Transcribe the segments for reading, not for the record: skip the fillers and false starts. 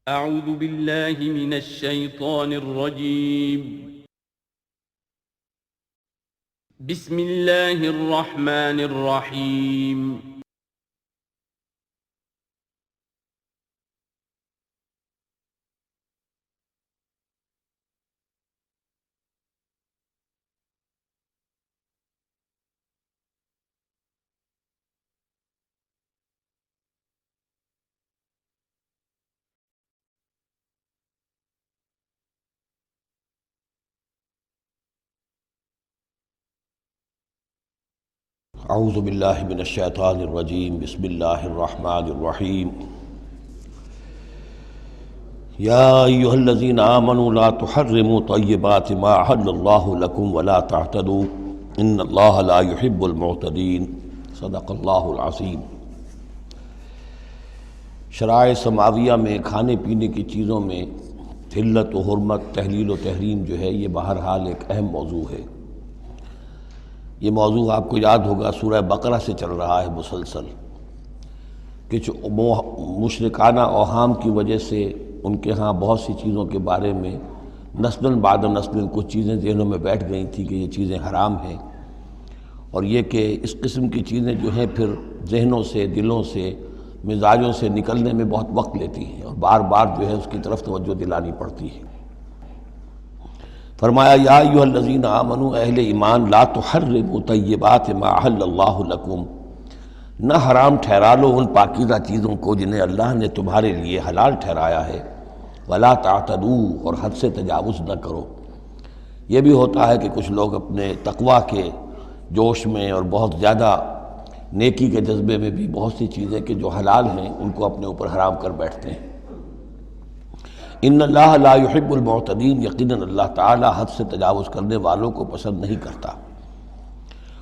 اعوذ باللہ من الشیطان الرجیم بسم اللہ الرحمن الرحیم اعوذ باللہ من الشیطان الرجیم بسم اللہ الرحمن الرحیم یا ایہا الذین آمنوا لا تحرموا طیبات ما احل اللہ لکم ولا تعتدوا ان اللہ لا يحب المعتدین صدق اللہ العظیم۔ شرائع سماویہ میں کھانے پینے کی چیزوں میں حلت و حرمت، تحلیل و تحریم جو ہے یہ بہرحال ایک اہم موضوع ہے۔ یہ موضوع آپ کو یاد ہوگا سورہ بقرہ سے چل رہا ہے مسلسل، کہ مشرکانہ اوہام کی وجہ سے ان کے ہاں بہت سی چیزوں کے بارے میں نسلاً بعد نسل کچھ چیزیں ذہنوں میں بیٹھ گئی تھیں کہ یہ چیزیں حرام ہیں، اور یہ کہ اس قسم کی چیزیں جو ہیں پھر ذہنوں سے، دلوں سے، مزاجوں سے نکلنے میں بہت وقت لیتی ہیں اور بار بار جو ہے اس کی طرف توجہ دلانی پڑتی ہے۔ فرمایا یا ایھا الذین آمنوا، اہل ایمان، لا تحرموا طیبات ما احل اللہ لکم، نہ حرام ٹھہرا لو ان پاکیزہ چیزوں کو جنہیں اللہ نے تمہارے لیے حلال ٹھہرایا ہے، ولا تعتدوا، اور حد سے تجاوز نہ کرو۔ یہ بھی ہوتا ہے کہ کچھ لوگ اپنے تقویٰ کے جوش میں اور بہت زیادہ نیکی کے جذبے میں بھی بہت سی چیزیں کہ جو حلال ہیں ان کو اپنے اوپر حرام کر بیٹھتے ہیں۔ ان اللہ لا يحب المعتدین، یقیناً اللہ تعالی حد سے تجاوز کرنے والوں کو پسند نہیں کرتا۔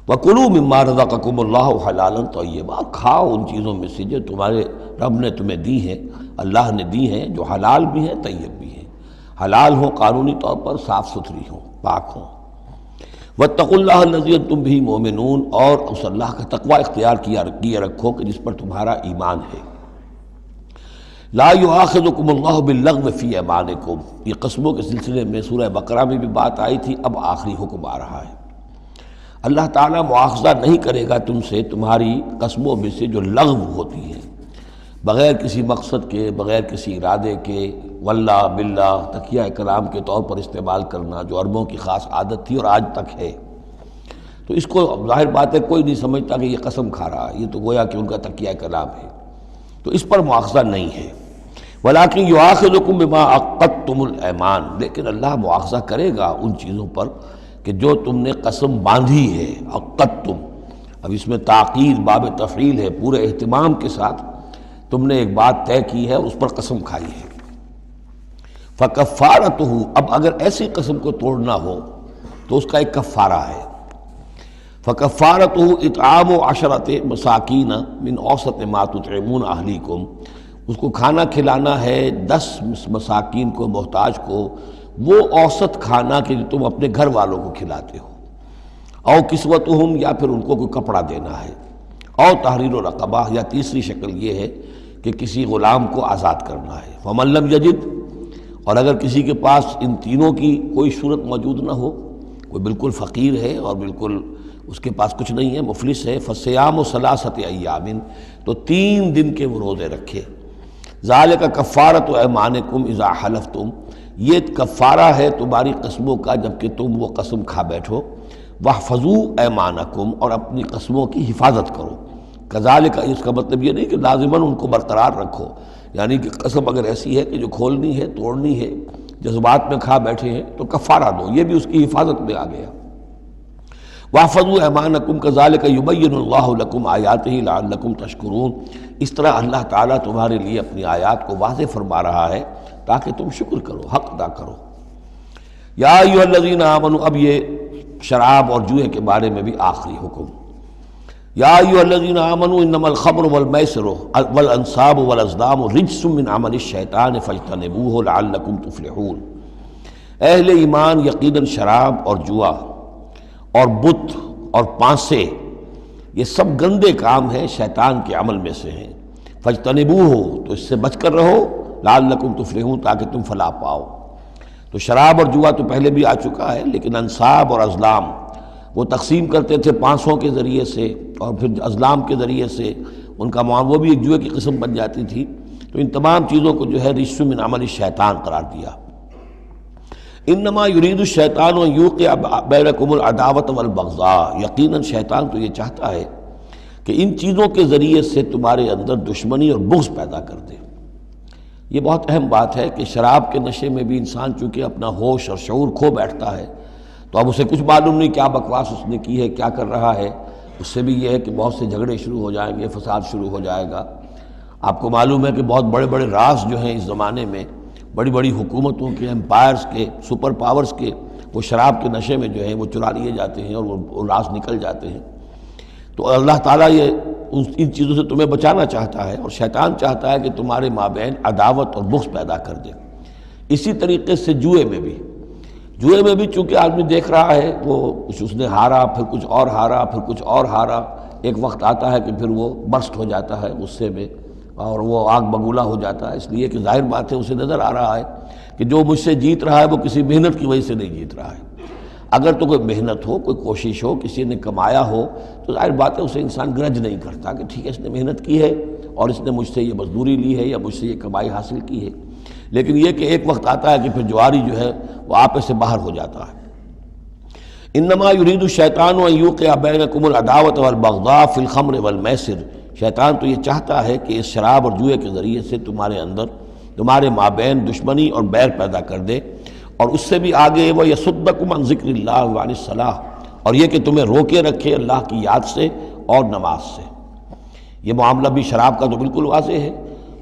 وَكُلُوا مِمَّا رَزَقَكُمُ اللَّهُ حَلَالًا طَيِّبًا، کھاؤ ان چیزوں میں سے جو تمہارے رب نے تمہیں دی ہیں، اللہ نے دی ہیں، جو حلال بھی ہیں طیب بھی ہیں، حلال ہوں قانونی طور پر، صاف ستھری ہوں، پاک ہوں۔ وَاتَّقُوا اللَّهَ الَّذِي أَنتُم بِهِ مُؤْمِنُونَ، اور اس اللہ کا تقوی اختیار کیے رکھو کہ جس پر تمہارا ایمان ہے۔ لا یؤاخذکم اللہ باللغو فی ایمانکم، یہ قسموں کے سلسلے میں سورہ بقرہ میں بھی بات آئی تھی، اب آخری حکم آ رہا ہے۔ اللہ تعالیٰ مؤاخذہ نہیں کرے گا تم سے تمہاری قسموں میں سے جو لغو ہوتی ہیں، بغیر کسی مقصد کے، بغیر کسی ارادے کے، واللہ باللہ تکیہ کلام کے طور پر استعمال کرنا، جو عربوں کی خاص عادت تھی اور آج تک ہے۔ تو اس کو ظاہر بات ہے کوئی نہیں سمجھتا کہ یہ قسم کھا رہا ہے، یہ تو گویا کہ ان کا تکیہ کلام ہے، تو اس پر مؤاخذہ نہیں ہے۔ وَلَٰكِن يُؤَاخِذُكُم بِمَا عَقَّدتُّمُ الْأَيْمَانَ، لیکن اللہ مؤاخذہ کرے گا ان چیزوں پر کہ جو تم نے قسم باندھی ہے، عقدتم، اب اس میں تاکید باب تفعیل ہے، پورے اہتمام کے ساتھ تم نے ایک بات طے کی ہے، اس پر قسم کھائی ہے۔ فَكَفَّارَتُهُ، اب اگر ایسی قسم کو توڑنا ہو تو اس کا ایک کفارہ ہے۔ فَكَفَّارَتُهُ إِطْعَامُ عَشَرَةِ مَسَاكِينَ مِنْ أَوْسَطِ مَا تُطْعِمُونَ أَهْلِيكُمْ، اس کو کھانا کھلانا ہے 10 مساکین کو، محتاج کو، وہ اوسط کھانا کہ جو تم اپنے گھر والوں کو کھلاتے ہو۔ او کسوتہم، یا پھر ان کو کوئی کپڑا دینا ہے۔ او تحریر رقبہ، یا تیسری شکل یہ ہے کہ کسی غلام کو آزاد کرنا ہے۔ فمن لم یجد، اور اگر کسی کے پاس ان تینوں کی کوئی صورت موجود نہ ہو، کوئی بالکل فقیر ہے اور بالکل اس کے پاس کچھ نہیں ہے، مفلس ہے، فصیام ثلاثۃ ایام، تو 3 دن کے وہ روزے رکھے۔ ذالک کفارۃ ایمانکم اذا حلفتم، یہ کفارہ ہے تمہاری قسموں کا جب کہ تم وہ قسم کھا بیٹھو۔ واحفظوا ایمانکم، اور اپنی قسموں کی حفاظت کرو۔ کذالک، اس کا مطلب یہ نہیں کہ لازماً ان کو برقرار رکھو، یعنی کہ قسم اگر ایسی ہے کہ جو کھولنی ہے، توڑنی ہے، جذبات میں کھا بیٹھے ہیں تو کفارہ دو، یہ بھی اس کی حفاظت میں آ گیا۔ واحفظوا ایمانکم کذالک یبین اللہ لکم آیاتہ لعلکم تشکرون، اس طرح اللہ تعالیٰ تمہارے لیے اپنی آیات کو واضح فرما رہا ہے تاکہ تم شکر کرو، حق ادا کرو۔ یا ایھا الذین آمنوا، اب یہ شراب اور جوئے کے بارے میں بھی آخری حکم۔ یا ایھا الذین آمنوا انما الخمر والمیسر والانصاب والازلام رجس من عمل الشیطان فاجتنبوہ لعلکم تفلحون، اہل ایمان، یقیناً شراب اور جوا اور بت اور پانسے یہ سب گندے کام ہیں، شیطان کے عمل میں سے ہیں۔ فاجتنبوہ، تو اس سے بچ کر رہو، لعلکم تفلحون، تاکہ تم فلاح پاؤ۔ تو شراب اور جوا تو پہلے بھی آ چکا ہے، لیکن انصاب اور ازلام وہ تقسیم کرتے تھے پانسوں کے ذریعے سے، اور پھر ازلام کے ذریعے سے ان کا وہ بھی ایک جوئے کی قسم بن جاتی تھی۔ تو ان تمام چیزوں کو جو ہے رجس من عمل الشیطان قرار دیا۔ انما یرید الشیطان ان یوقع بینکم العداوۃ والبغضاء، یقیناً شیطان تو یہ چاہتا ہے کہ ان چیزوں کے ذریعے سے تمہارے اندر دشمنی اور بغض پیدا کر دے۔ یہ بہت اہم بات ہے کہ شراب کے نشے میں بھی انسان چونکہ اپنا ہوش اور شعور کھو بیٹھتا ہے، تو اب اسے کچھ معلوم نہیں کیا بکواس اس نے کی ہے، کیا کر رہا ہے۔ اس سے بھی یہ ہے کہ بہت سے جھگڑے شروع ہو جائیں گے، فساد شروع ہو جائے گا۔ آپ کو معلوم ہے کہ بہت بڑے بڑے راز جو ہیں اس زمانے میں، بڑی بڑی حکومتوں کے، امپائرز کے، سپر پاورز کے، وہ شراب کے نشے میں جو ہیں وہ چرا لیے جاتے ہیں اور وہ راز نکل جاتے ہیں۔ تو اللہ تعالیٰ یہ ان چیزوں سے تمہیں بچانا چاہتا ہے، اور شیطان چاہتا ہے کہ تمہارے مابین عداوت اور بغض پیدا کر دے۔ اسی طریقے سے جوئے میں بھی چونکہ آدمی دیکھ رہا ہے، وہ کچھ اس نے ہارا، پھر کچھ اور ہارا، پھر کچھ اور ہارا، ایک وقت آتا ہے کہ پھر وہ برسٹ ہو جاتا ہے غصے میں اور وہ آگ بگولا ہو جاتا ہے، اس لیے کہ ظاہر بات ہے اسے نظر آ رہا ہے کہ جو مجھ سے جیت رہا ہے وہ کسی محنت کی وجہ سے نہیں جیت رہا ہے۔ اگر تو کوئی محنت ہو، کوئی کوشش ہو، کسی نے کمایا ہو، تو ظاہر بات ہے اسے انسان گرج نہیں کرتا کہ ٹھیک ہے اس نے محنت کی ہے اور اس نے مجھ سے یہ مزدوری لی ہے یا مجھ سے یہ کمائی حاصل کی ہے۔ لیکن یہ کہ ایک وقت آتا ہے کہ پھر جواری جو ہے وہ آپے سے باہر ہو جاتا ہے۔ انما یرید الشیطان ان یوقع بینکم العداوۃ والبغضاء فی الخمر والمیسر، شیطان تو یہ چاہتا ہے کہ اس شراب اور جوئے کے ذریعے سے تمہارے اندر، تمہارے مابین دشمنی اور بیر پیدا کر دے، اور اس سے بھی آگے وہ یصدکم عن ذکر اللہ وعن الصلاۃ، اور یہ کہ تمہیں روکے رکھے اللہ کی یاد سے اور نماز سے۔ یہ معاملہ بھی شراب کا تو بالکل واضح ہے،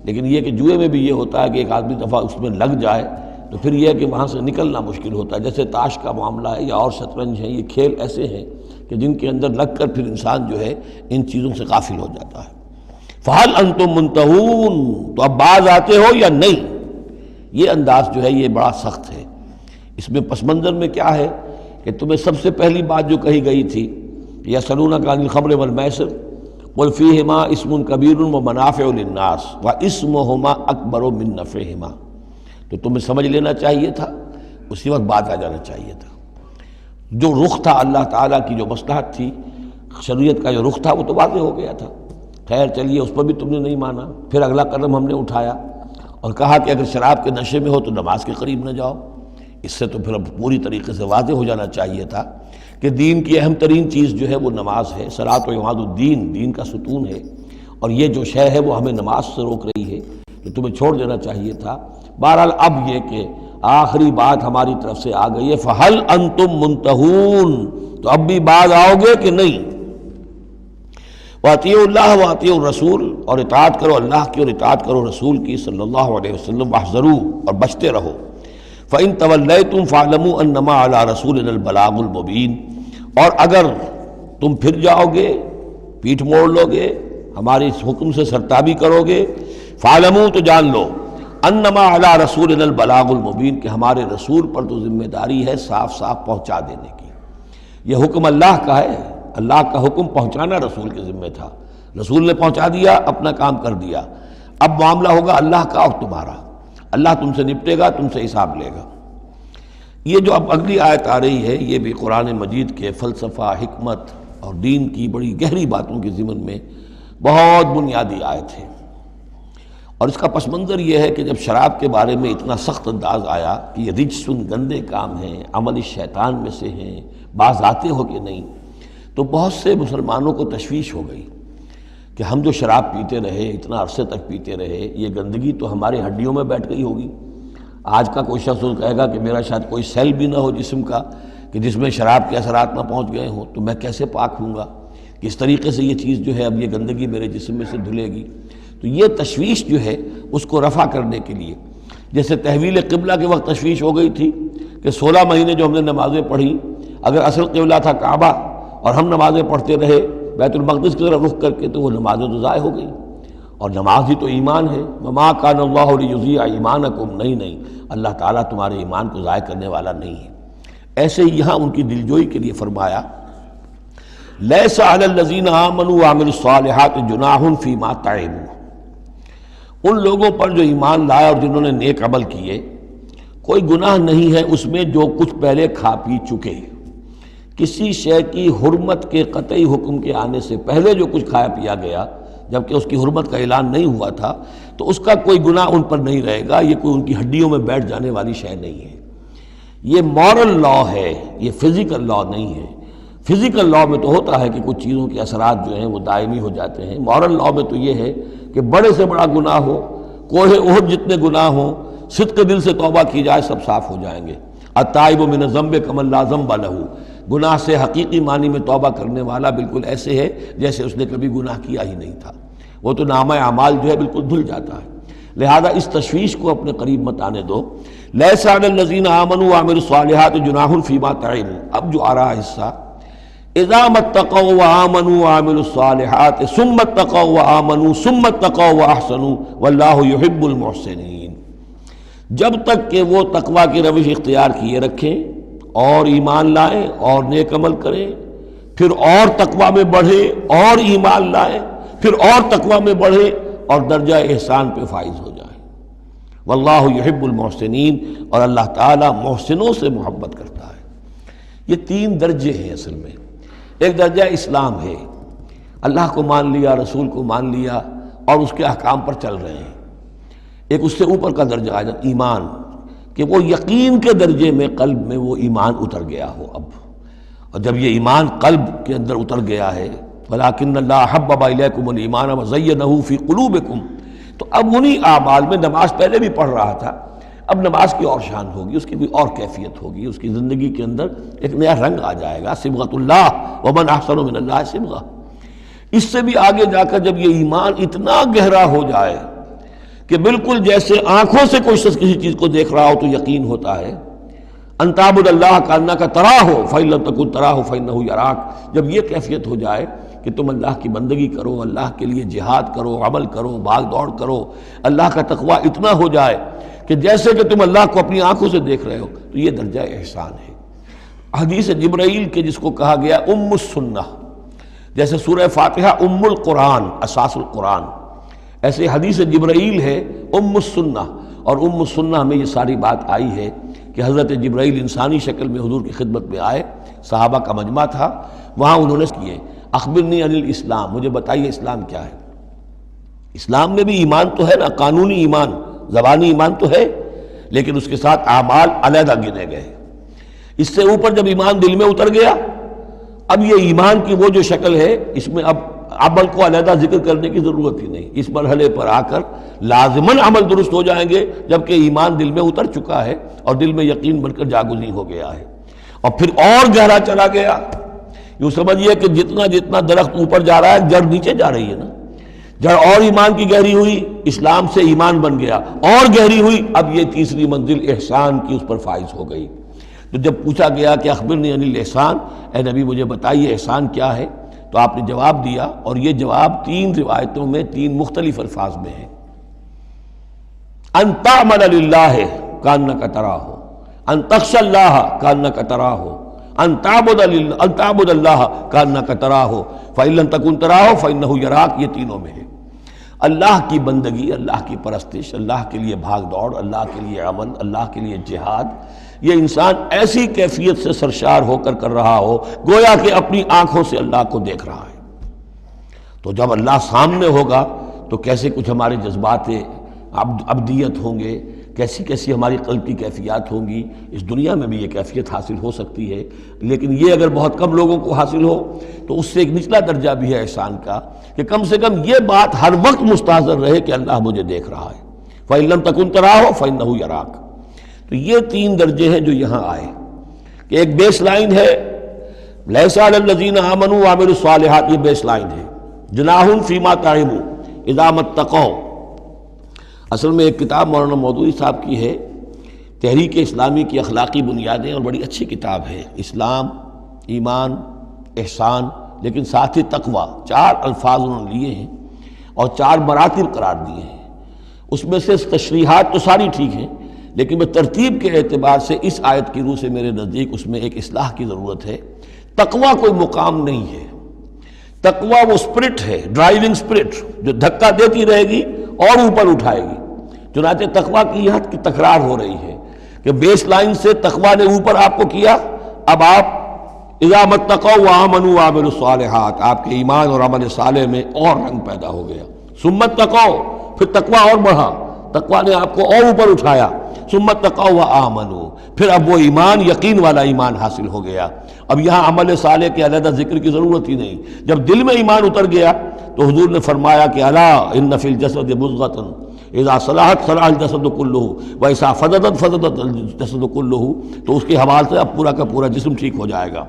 لیکن یہ کہ جوئے میں بھی یہ ہوتا ہے کہ ایک آدمی دفعہ اس میں لگ جائے تو پھر یہ کہ وہاں سے نکلنا مشکل ہوتا ہے۔ جیسے تاش کا معاملہ ہے یا اور شطرنج ہے، یہ کھیل ایسے ہیں کہ جن کے اندر لگ کر پھر انسان جو ہے ان چیزوں سے غافل ہو جاتا ہے۔ فَهَلْ أَنْتُمْ مُنْتَهُونَ، تو اب باز آتے ہو یا نہیں؟ یہ انداز جو ہے یہ بڑا سخت ہے۔ اس میں پس منظر میں کیا ہے کہ تمہیں سب سے پہلی بات جو کہی گئی تھی، یسألونک عن الخمر والمیسر قل فیہما اسم کبیر ومنافع للناس واسمہما اکبر من نفعہما، تو تمہیں سمجھ لینا چاہیے تھا، اسی وقت بات آ جانا چاہیے تھا۔ جو رخ تھا اللہ تعالیٰ کی، جو مصلحت تھی، شریعت کا جو رخ تھا وہ تو واضح ہو گیا تھا۔ خیر چلیے اس پر بھی تم نے نہیں مانا، پھر اگلا قدم ہم نے اٹھایا اور کہا کہ اگر شراب کے نشے میں ہو تو نماز کے قریب نہ جاؤ۔ اس سے تو پھر اب پوری طریقے سے واضح ہو جانا چاہیے تھا کہ دین کی اہم ترین چیز جو ہے وہ نماز ہے، صلاۃ و عماد الدین، دین کا ستون ہے، اور یہ جو شے ہے وہ ہمیں نماز سے روک رہی ہے، تو تمہیں چھوڑ دینا چاہیے تھا۔ بہرحال اب یہ کہ آخری بات ہماری طرف سے آ گئی ہے، فَهَلْ أَنْتُمْ مُنْتَهُونَ، تو اب بھی باز آؤ گے کہ نہیں؟ وَأَطِيعُوا اللَّهَ وَأَطِيعُوا الرَّسُولَ، اور اطاعت کرو اللہ کی اور اطاعت کرو رسول کی صلی اللہ علیہ وسلم، وَاحْذَرُوا، اور بچتے رہو۔ فَإِن تَوَلَّيْتُمْ فَاعْلَمُوا أَنَّمَا عَلَىٰ رَسُولِنَا الْبَلَاغُ الْمُبِينُ، اور اگر تم پھر جاؤ گے، پیٹھ موڑ لو گے، ہمارے اس حکم سے سرتابی کرو گے، فَاعْلَمُوا، تو جان لو، أَنَّمَا عَلَىٰ رَسُولِنَا الْبَلَاغُ الْمُبِينُ، کہ ہمارے رسول پر تو ذمہ داری ہے صاف صاف پہنچا دینے کی۔ یہ حکم اللہ کا ہے، اللہ کا حکم پہنچانا رسول کے ذمہ تھا، رسول نے پہنچا دیا، اپنا کام کر دیا۔ اب معاملہ ہوگا اللہ کا اور تمہارا، اللہ تم سے نپٹے گا، تم سے حساب لے گا۔ یہ جو اب اگلی آیت آ رہی ہے، یہ بھی قرآن مجید کے فلسفہ، حکمت اور دین کی بڑی گہری باتوں کے ضمن میں بہت بنیادی آیت ہے، اور اس کا پس منظر یہ ہے کہ جب شراب کے بارے میں اتنا سخت انداز آیا کہ یہ رجسن، گندے کام ہیں، عمل شیطان میں سے ہیں، باز آتے ہو کہ نہیں، تو بہت سے مسلمانوں کو تشویش ہو گئی کہ ہم جو شراب پیتے رہے، اتنا عرصے تک پیتے رہے، یہ گندگی تو ہماری ہڈیوں میں بیٹھ گئی ہوگی۔ آج کا کوئی شخص کہے گا کہ میرا شاید کوئی سیل بھی نہ ہو جسم کا کہ جس میں شراب کے اثرات نہ پہنچ گئے ہوں، تو میں کیسے پاک ہوں گا؟ کس طریقے سے یہ چیز جو ہے اب یہ گندگی میرے جسم میں سے دھلے گی؟ تو یہ تشویش جو ہے اس کو رفع کرنے کے لیے، جیسے تحویل قبلہ کے وقت تشویش ہو گئی تھی کہ 16 مہینے جو ہم نے نمازیں پڑھی، اگر اصل قبلہ تھا کعبہ اور ہم نمازیں پڑھتے رہے بیت المقدس کی طرف رخ کر کے، تو وہ نمازیں تو ضائع ہو گئیں، اور نماز ہی تو ایمان ہے۔ وما کان اللہ لیضیع ایمانکم، نہیں اللہ تعالیٰ تمہارے ایمان کو ضائع کرنے والا نہیں ہے۔ ایسے ہی یہاں ان کی دلجوئی کے لیے فرمایا، لیس علی الذین آمنوا وعملوا الصالحات جناح فیما طعموا، ان لوگوں پر جو ایمان لائے اور جنہوں نے نیک عمل کیے کوئی گناہ نہیں ہے اس میں جو کچھ پہلے کھا پی چکے. کسی شے کی حرمت کے قطعی حکم کے آنے سے پہلے جو کچھ کھایا پیا گیا جبکہ اس کی حرمت کا اعلان نہیں ہوا تھا تو اس کا کوئی گناہ ان پر نہیں رہے گا. یہ کوئی ان کی ہڈیوں میں بیٹھ جانے والی شے نہیں ہے. یہ مورل لا ہے, یہ فزیکل لا نہیں ہے. فزیکل لا میں تو ہوتا ہے کہ کچھ چیزوں کے اثرات جو ہیں وہ دائمی ہو جاتے ہیں. مورل لا میں تو یہ ہے کہ بڑے سے بڑا گناہ ہو, کوہ احد جتنے گناہ ہوں, صدق دل سے توبہ کی جائے سب صاف ہو جائیں گے. التائب من الذنب کمن لا ذنب لہ, گناہ سے حقیقی معنی میں توبہ کرنے والا بالکل ایسے ہے جیسے اس نے کبھی گناہ کیا ہی نہیں تھا. وہ تو نامہ اعمال جو ہے بالکل دھل جاتا ہے. لہذا اس تشویش کو اپنے قریب مت آنے دو. لیس علی الذین آمنوا وعملوا الصالحات جناح فیما طعموا, اب جو آ رہا حصہ, اذا اتقوا وآمنوا وعملوا الصالحات ثم اتقوا وآمنوا ثم اتقوا واحسنوا واللہ یحب المحسنین. جب تک کہ وہ تقوی کی روش اختیار کیے رکھیں اور ایمان لائیں اور نیک عمل کریں, پھر اور تقوی میں بڑھیں اور ایمان لائیں, پھر اور تقوی میں بڑھیں اور درجہ احسان پہ فائز ہو جائیں. واللہ یحب المحسنین, اور اللہ تعالیٰ محسنوں سے محبت کرتا ہے. یہ تین درجے ہیں اصل میں. ایک درجہ اسلام ہے, اللہ کو مان لیا, رسول کو مان لیا اور اس کے احکام پر چل رہے ہیں. ایک اس سے اوپر کا درجہ ہے ایمان, کہ وہ یقین کے درجے میں قلب میں وہ ایمان اتر گیا ہو اب. اور جب یہ ایمان قلب کے اندر اتر گیا ہے, وَلَٰكِنَّ اللَّهَ حَبَّبَ إِلَيْكُمُ الْإِيمَانَ وَزَيَّنَهُ فِي قُلُوبِكُمْ, تو اب انہی اعمال میں, نماز پہلے بھی پڑھ رہا تھا, اب نماز کی اور شان ہوگی, اس کی کوئی اور کیفیت ہوگی, اس کی زندگی کے اندر ایک نیا رنگ آ جائے گا. صبغۃ اللہ ومن احسن من اللہ صبغہ. اس سے بھی آگے جا کر جب یہ ایمان اتنا گہرا ہو جائے کہ بالکل جیسے آنکھوں سے کوئی شخص کسی چیز کو دیکھ رہا ہو تو یقین ہوتا ہے, ان تعبد اللہ کانک تراہ فإن لم تکن تراہ فإنہ یراک. جب یہ کیفیت ہو جائے کہ تم اللہ کی بندگی کرو, اللہ کے لیے جہاد کرو, عمل کرو, بھاگ دوڑ کرو, اللہ کا تقویٰ اتنا ہو جائے کہ جیسے کہ تم اللہ کو اپنی آنکھوں سے دیکھ رہے ہو, تو یہ درجہ احسان ہے. حدیث جبرائیل کے جس کو کہا گیا ام السنہ, جیسے سورہ فاتحہ ام القرآن اساس القرآن, ایسے حدیث جبرائیل ہے ام السنہ. اور ام السنہ میں یہ ساری بات آئی ہے کہ حضرت جبرائیل انسانی شکل میں حضور کی خدمت میں آئے, صحابہ کا مجمع تھا, وہاں انہوں نے کیے اخبرنی عن الاسلام, مجھے بتائیے اسلام کیا ہے. اسلام میں بھی ایمان تو ہے نا, قانونی ایمان, زبانی ایمان تو ہے, لیکن اس کے ساتھ اعمال علیحدہ گنے گئے. اس سے اوپر جب ایمان دل میں اتر گیا, اب یہ ایمان کی وہ جو شکل ہے, اس میں اب عمل کو علیحدہ ذکر کرنے کی ضرورت ہی نہیں. اس مرحلے پر آ کر لازماً عمل درست ہو جائیں گے جبکہ ایمان دل میں اتر چکا ہے اور دل میں یقین بن کر جاگزی ہو گیا ہے. اور پھر اور گہرا چلا گیا. یوں سمجھیے کہ جتنا جتنا درخت اوپر جا رہا ہے جڑ نیچے جا رہی ہے نا, جڑ اور ایمان کی گہری ہوئی, اسلام سے ایمان بن گیا, اور گہری ہوئی, اب یہ تیسری منزل احسان کی اس پر فائز ہو گئی. تو جب پوچھا گیا کہ اخبرنی عن الاحسان, اے نبی مجھے بتائیے احسان کیا ہے, تو آپ نے جواب دیا, اور یہ جواب تین روایتوں میں تین مختلف الفاظ میں ہے. ان تعمل للہ کانک تراہ, ان تخشى اللہ کانک تراہ, ان تعبد اللہ کانک تراہ فإن لم تکن تراہ فإنہ یراک. یہ تینوں میں ہے. اللہ کی بندگی, اللہ کی پرستش, اللہ کے لیے بھاگ دوڑ, اللہ کے لیے عمل, اللہ کے لیے جہاد, یہ انسان ایسی کیفیت سے سرشار ہو کر کر رہا ہو گویا کہ اپنی آنکھوں سے اللہ کو دیکھ رہا ہے. تو جب اللہ سامنے ہوگا تو کیسے کچھ ہمارے جذبات عبدیت ہوں گے, کیسی کیسی ہماری قلب کی کیفیات ہوں گی. اس دنیا میں بھی یہ کیفیت حاصل ہو سکتی ہے, لیکن یہ اگر بہت کم لوگوں کو حاصل ہو تو اس سے ایک نچلا درجہ بھی ہے احسان کا, کہ کم سے کم یہ بات ہر وقت مستحضر رہے کہ اللہ مجھے دیکھ رہا ہے. فَإِن لَمْ تَكُنْ تَرَاهُ فَإِنَّهُ يَرَاكَ. تو یہ تین درجے ہیں جو یہاں آئے, کہ ایک بیس لائن ہے لیس علی الذین آمنوا وعملوا الصالحات, یہ بیس لائن ہے. جناح فیما طعموا اذا ما اتقوا. اصل میں ایک کتاب مولانا مودودی صاحب کی ہے, تحریک اسلامی کی اخلاقی بنیادیں, اور بڑی اچھی کتاب ہے. اسلام, ایمان, احسان, لیکن ساتھ ہی تقوی, چار الفاظ انہوں نے لیے ہیں اور چار مراتب قرار دیے ہیں. اس میں سے تشریحات تو ساری ٹھیک ہیں, لیکن میں ترتیب کے اعتبار سے اس آیت کی روح سے میرے نزدیک اس میں ایک اصلاح کی ضرورت ہے. تقوی کوئی مقام نہیں ہے, تقوی وہ اسپرٹ ہے, ڈرائیونگ اسپرٹ, جو دھکا دیتی رہے گی اور اوپر اٹھائے گی۔ چنانچہ تقویٰ کی یہاں کی تکرار ہو رہی ہے کہ بیس لائن سے تقویٰ نے اوپر آپ کو کیا، اب آپ اذا متقوا وآمنوا وعملوا الصالحات، آپ کے ایمان اور عمل صالح میں اور رنگ پیدا ہو گیا۔ ثم اتقوا، پھر تقویٰ اور بڑھا، تقویٰ نے آپ کو اور اوپر اٹھایا۔ ثم اتقوا وآمنوا، پھر اب وہ ایمان یقین والا ایمان حاصل ہو گیا۔ اب یہاں عمل صالح کے علیحدہ ذکر کی ضرورت ہی نہیں، جب دل میں ایمان اتر گیا تو حضور نے فرمایا کہ الا ان فی الجسد مضغۃ اذا صلحت صلح الجسد کلہ واذا فسدت فسد الجسد کلہ، تو اس کے حوالے سے اب پورا کا پورا جسم ٹھیک ہو جائے گا۔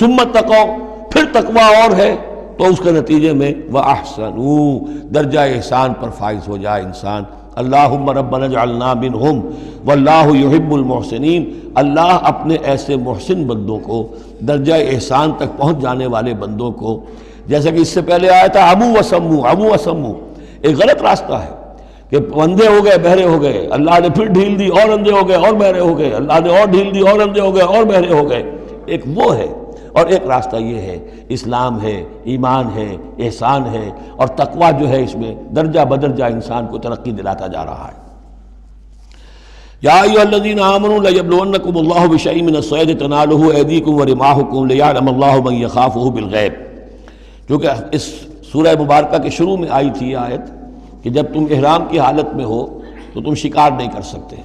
ثم اتقوا، پھر تقویٰ اور ہے تو اس کے نتیجے میں وَأَحْسَنُوا، درجہ احسان پر فائز ہو جائے انسان۔ اللہم ربنا اجعلنا منہم واللہ یحب المحسنین، اللہ اپنے ایسے محسن بندوں کو، درجہ احسان تک پہنچ جانے والے بندوں کو، جیسا کہ اس سے پہلے آیا تھا عمو وسمو، ایک غلط راستہ ہے کہ اندھے ہو گئے بہرے ہو گئے، اللہ نے پھر ڈھیل دی اور اندھے ہو گئے اور بہرے ہو گئے، اللہ نے اور ڈھیل دی اور اندھے ہو گئے اور بہرے ہو گئے، ایک وہ ہے، اور ایک راستہ یہ ہے، اسلام ہے، ایمان ہے، احسان ہے، اور تقویٰ جو ہے اس میں درجہ بدرجہ انسان کو ترقی دلاتا جا رہا ہے۔ یا ایھا الذین آمنوا لیبلونکم اللہ بشیء من الصید تنالہ ایدیکم ورماحکم لیعلم اللہ من یخافہ بالغیب، کیونکہ اس سورہ مبارکہ کے شروع میں آئی تھی یہ آیت کہ جب تم احرام کی حالت میں ہو تو تم شکار نہیں کر سکتے،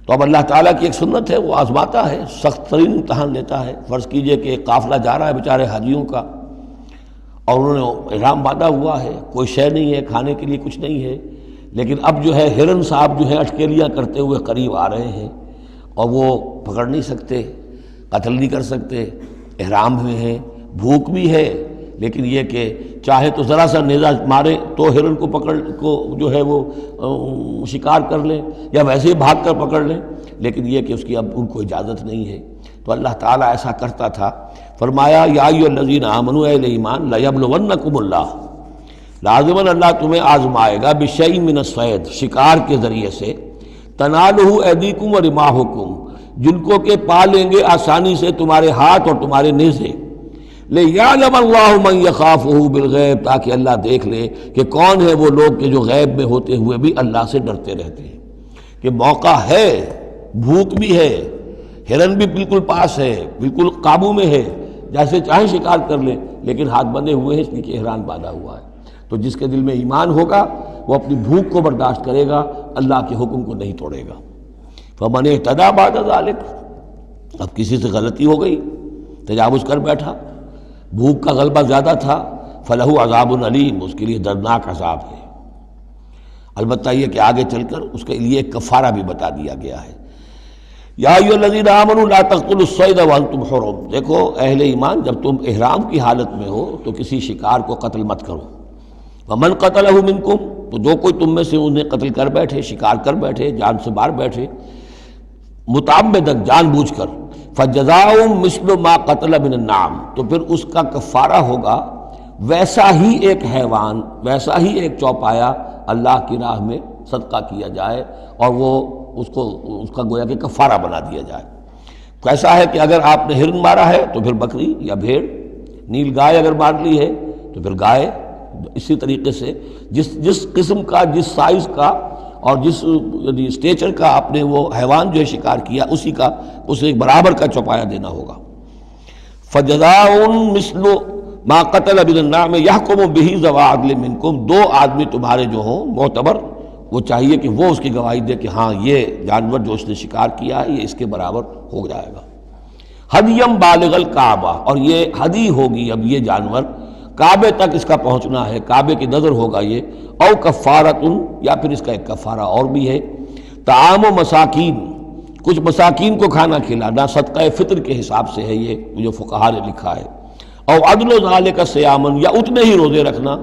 تو اب اللہ تعالیٰ کی ایک سنت ہے، وہ آزماتا ہے، سخت ترین امتحان لیتا ہے۔ فرض کیجئے کہ ایک قافلہ جا رہا ہے بیچارے حاجیوں کا، اور انہوں نے احرام باندھا ہوا ہے، کوئی شے نہیں ہے، کھانے کے لیے کچھ نہیں ہے، لیکن اب جو ہے ہرن صاحب جو ہے اٹکیلیاں کرتے ہوئے قریب آ رہے ہیں، اور وہ پکڑ نہیں سکتے، قتل نہیں کر سکتے، احرام میں ہیں، بھوک بھی ہے، لیکن یہ کہ چاہے تو ذرا سا نیزہ مارے تو ہرن کو پکڑ کو جو ہے وہ شکار کر لیں، یا ویسے ہی بھاگ کر پکڑ لیں، لیکن یہ کہ اس کی اب ان کو اجازت نہیں ہے۔ تو اللہ تعالیٰ ایسا کرتا تھا، فرمایا یا ایھا الذین آمنوا، اہل ایمان، لیبلونکم اللہ، لازماً اللہ تمہیں آزمائے گا، بشیء من الصید، شکار کے ذریعے سے، تنالہ ایدیکم ورماحکم، جن کو کہ پا لیں گے آسانی سے تمہارے ہاتھ اور تمہارے نیزے، لیعلم اللہ من یخافہ بالغیب، تاکہ اللہ دیکھ لے کہ کون ہے وہ لوگ کہ جو غیب میں ہوتے ہوئے بھی اللہ سے ڈرتے رہتے ہیں، کہ موقع ہے، بھوک بھی ہے، ہرن بھی بالکل پاس ہے، بالکل قابو میں ہے، جیسے چاہے شکار کر لے، لیکن ہاتھ بندھے ہوئے ہیں اس لیے کہ احرام باندھا ہوا ہے۔ تو جس کے دل میں ایمان ہوگا وہ اپنی بھوک کو برداشت کرے گا، اللہ کے حکم کو نہیں توڑے گا۔ فمن اہتدی بعد ذلک، اب کسی سے غلطی ہو گئی، تجاوز کر بیٹھا، بھوک کا غلبہ زیادہ تھا، فلہ عذاب علیم، اس کے لیے دردناک عذاب ہے۔ البتہ یہ کہ آگے چل کر اس کے لیے ایک کفارہ بھی بتا دیا گیا ہے۔ یا ایھا الذین آمنوا لا تقتلوا الصید وانتم حرم، دیکھو اہل ایمان، جب تم احرام کی حالت میں ہو تو کسی شکار کو قتل مت کرو۔ ومن قتلہ منکم، تو جو کوئی تم میں سے انہیں قتل کر بیٹھے، شکار کر بیٹھے، جان سے مار بیٹھے، متعمدن، جان بوجھ کر، فجزاء مثل ما قتل من النعم، تو پھر اس کا کفارہ ہوگا ویسا ہی ایک حیوان، ویسا ہی ایک چوپایا اللہ کی راہ میں صدقہ کیا جائے، اور وہ اس کا گویا کہ کفارہ بنا دیا جائے۔ کیسا ہے کہ اگر آپ نے ہرن مارا ہے تو پھر بکری یا بھیڑ، نیل گائے اگر مار لی ہے تو پھر گائے، اسی طریقے سے جس قسم کا، جس سائز کا اور جس اسٹیچر کا آپ نے وہ حیوان جو ہے شکار کیا، اسی کا اسے ایک برابر کا چوپایا دینا ہوگا۔ فجزاء مثل ما قتل من النعم یحکم بہ ذوی عدل منکم، دو آدمی تمہارے جو ہوں معتبر، وہ چاہیے کہ وہ اس کی گواہی دے کہ ہاں یہ جانور جو اس نے شکار کیا ہے یہ اس کے برابر ہو جائے گا۔ ہدیم بالغ الکعبہ، اور یہ ہدی ہوگی اب یہ جانور، کعبے تک اس کا پہنچنا ہے، کعبے کی نظر ہوگا یہ، او کفارۃ، یا پھر اس کا ایک کفارہ اور بھی ہے، طعام مساکین، کچھ مساکین کو کھانا کھلانا، صدقہ فطر کے حساب سے ہے یہ جو فقہا نے لکھا ہے، او عدل ذالک صیامن، یا اتنے ہی روزے رکھنا۔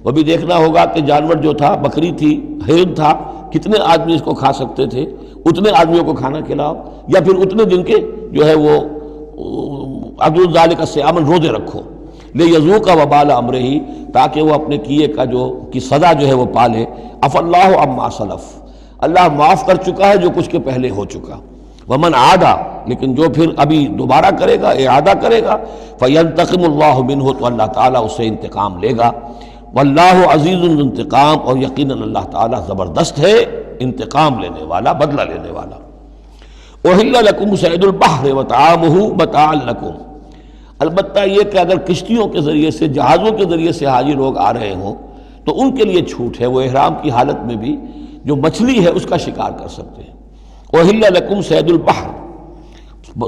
وہ بھی دیکھنا ہوگا کہ جانور جو تھا، بکری تھی، ہرن تھا، کتنے آدمی اس کو کھا سکتے تھے، اتنے آدمیوں کو کھانا کھلاؤ، یا پھر اتنے دن کے جو ہے وہ عدل ذالک صیامن روزے رکھو، لیذوق وبال امرہ، تاکہ وہ اپنے کیے کا کی سزا جو ہے وہ پالے۔ عفا اللہ عما سلف، اللہ معاف کر چکا ہے جو کچھ کے پہلے ہو چکا۔ ومن عادا، لیکن جو پھر ابھی دوبارہ کرے گا، اعادہ کرے گا، فینتقم اللہ منہ، تو اللہ تعالیٰ اس سے انتقام لے گا۔ واللہ عزیز الانتقام، اور یقیناً اللہ تعالیٰ زبردست ہے، انتقام لینے والا، بدلہ لینے والا۔ احل لکم صید البحر وطعامہ متاعا لکم، البتہ یہ کہ اگر کشتیوں کے ذریعے سے، جہازوں کے ذریعے سے حاجی لوگ آ رہے ہوں تو ان کے لیے چھوٹ ہے، وہ احرام کی حالت میں بھی جو مچھلی ہے اس کا شکار کر سکتے ہیں۔ احل لکم صید البحر،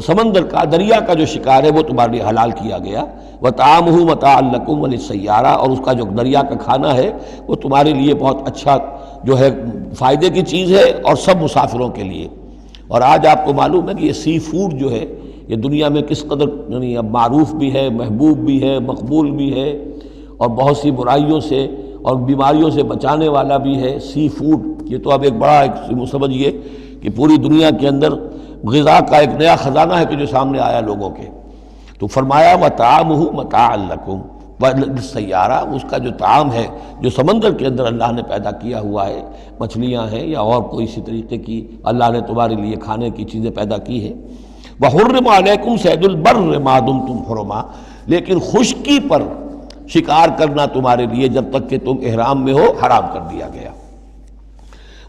سمندر کا، دریا کا جو شکار ہے وہ تمہارے لیے حلال کیا گیا، وطعامہ متاعا لکم وللسیارہ، اور اس کا جو دریا کا کھانا ہے وہ تمہارے لیے بہت اچھا جو ہے فائدے کی چیز ہے، اور سب مسافروں کے لیے۔ اور آج آپ کو معلوم ہے کہ یہ سی فوڈ جو ہے یہ دنیا میں کس قدر یعنی اب معروف بھی ہے، محبوب بھی ہے، مقبول بھی ہے، اور بہت سی برائیوں سے اور بیماریوں سے بچانے والا بھی ہے۔ سی فوڈ یہ تو اب ایک بڑا سمجھیے کہ پوری دنیا کے اندر غذا کا ایک نیا خزانہ ہے کہ جو سامنے آیا لوگوں کے۔ تو فرمایا وطعامہ متاعا لکم وللسیارہ، اس کا جو طعام ہے جو سمندر کے اندر اللہ نے پیدا کیا ہوا ہے، مچھلیاں ہیں یا اور کوئی اسی طریقے کی اللہ نے تمہارے لیے کھانے کی چیزیں پیدا کی ہیں۔ وحرم علیکم صید البر ما دمتم حرما، لیکن خشکی پر شکار کرنا تمہارے لیے جب تک کہ تم احرام میں ہو حرام کر دیا گیا۔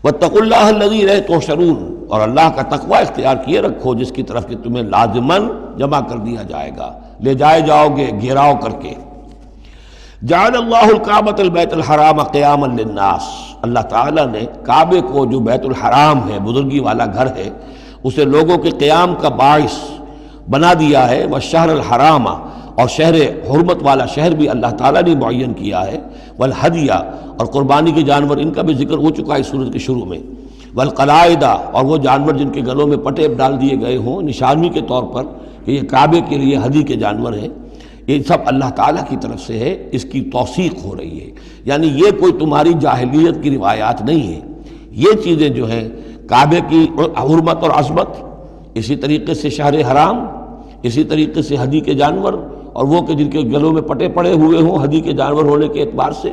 واتقوا اللہ الذی الیہ تحشرون، اور اللہ کا تقوی اختیار کیے رکھو جس کی طرف کہ تمہیں لازماً جمع کر دیا جائے گا، لے جائے جاؤ گے گھیراؤ کر کے۔ جعل اللہ الکعبۃ البیت الحرام قیاما للناس، اللہ تعالیٰ نے کعبے کو جو بیت الحرام ہے، بزرگی والا گھر ہے، اسے لوگوں کے قیام کا باعث بنا دیا ہے۔ والشہر الحرام، اور شہر حرمت والا شہر بھی اللہ تعالیٰ نے معین کیا ہے۔ والہدیہ، اور قربانی کے جانور، ان کا بھی ذکر ہو چکا ہے اس سورت کے شروع میں۔ والقلائد، اور وہ جانور جن کے گلوں میں پٹے ڈال دیے گئے ہوں نشانی کے طور پر کہ یہ کعبے کے لیے ہدی کے جانور ہیں، یہ سب اللہ تعالیٰ کی طرف سے ہے، اس کی توثیق ہو رہی ہے۔ یعنی یہ کوئی تمہاری جاہلیت کی روایات نہیں ہے، یہ چیزیں جو ہیں کعبے کی حرمت اور عظمت، اسی طریقے سے شہر حرام، اسی طریقے سے ہدی کے جانور، اور وہ کہ جن کے گلوں میں پٹے پڑے ہوئے ہوں ہدی کے جانور ہونے کے اعتبار سے۔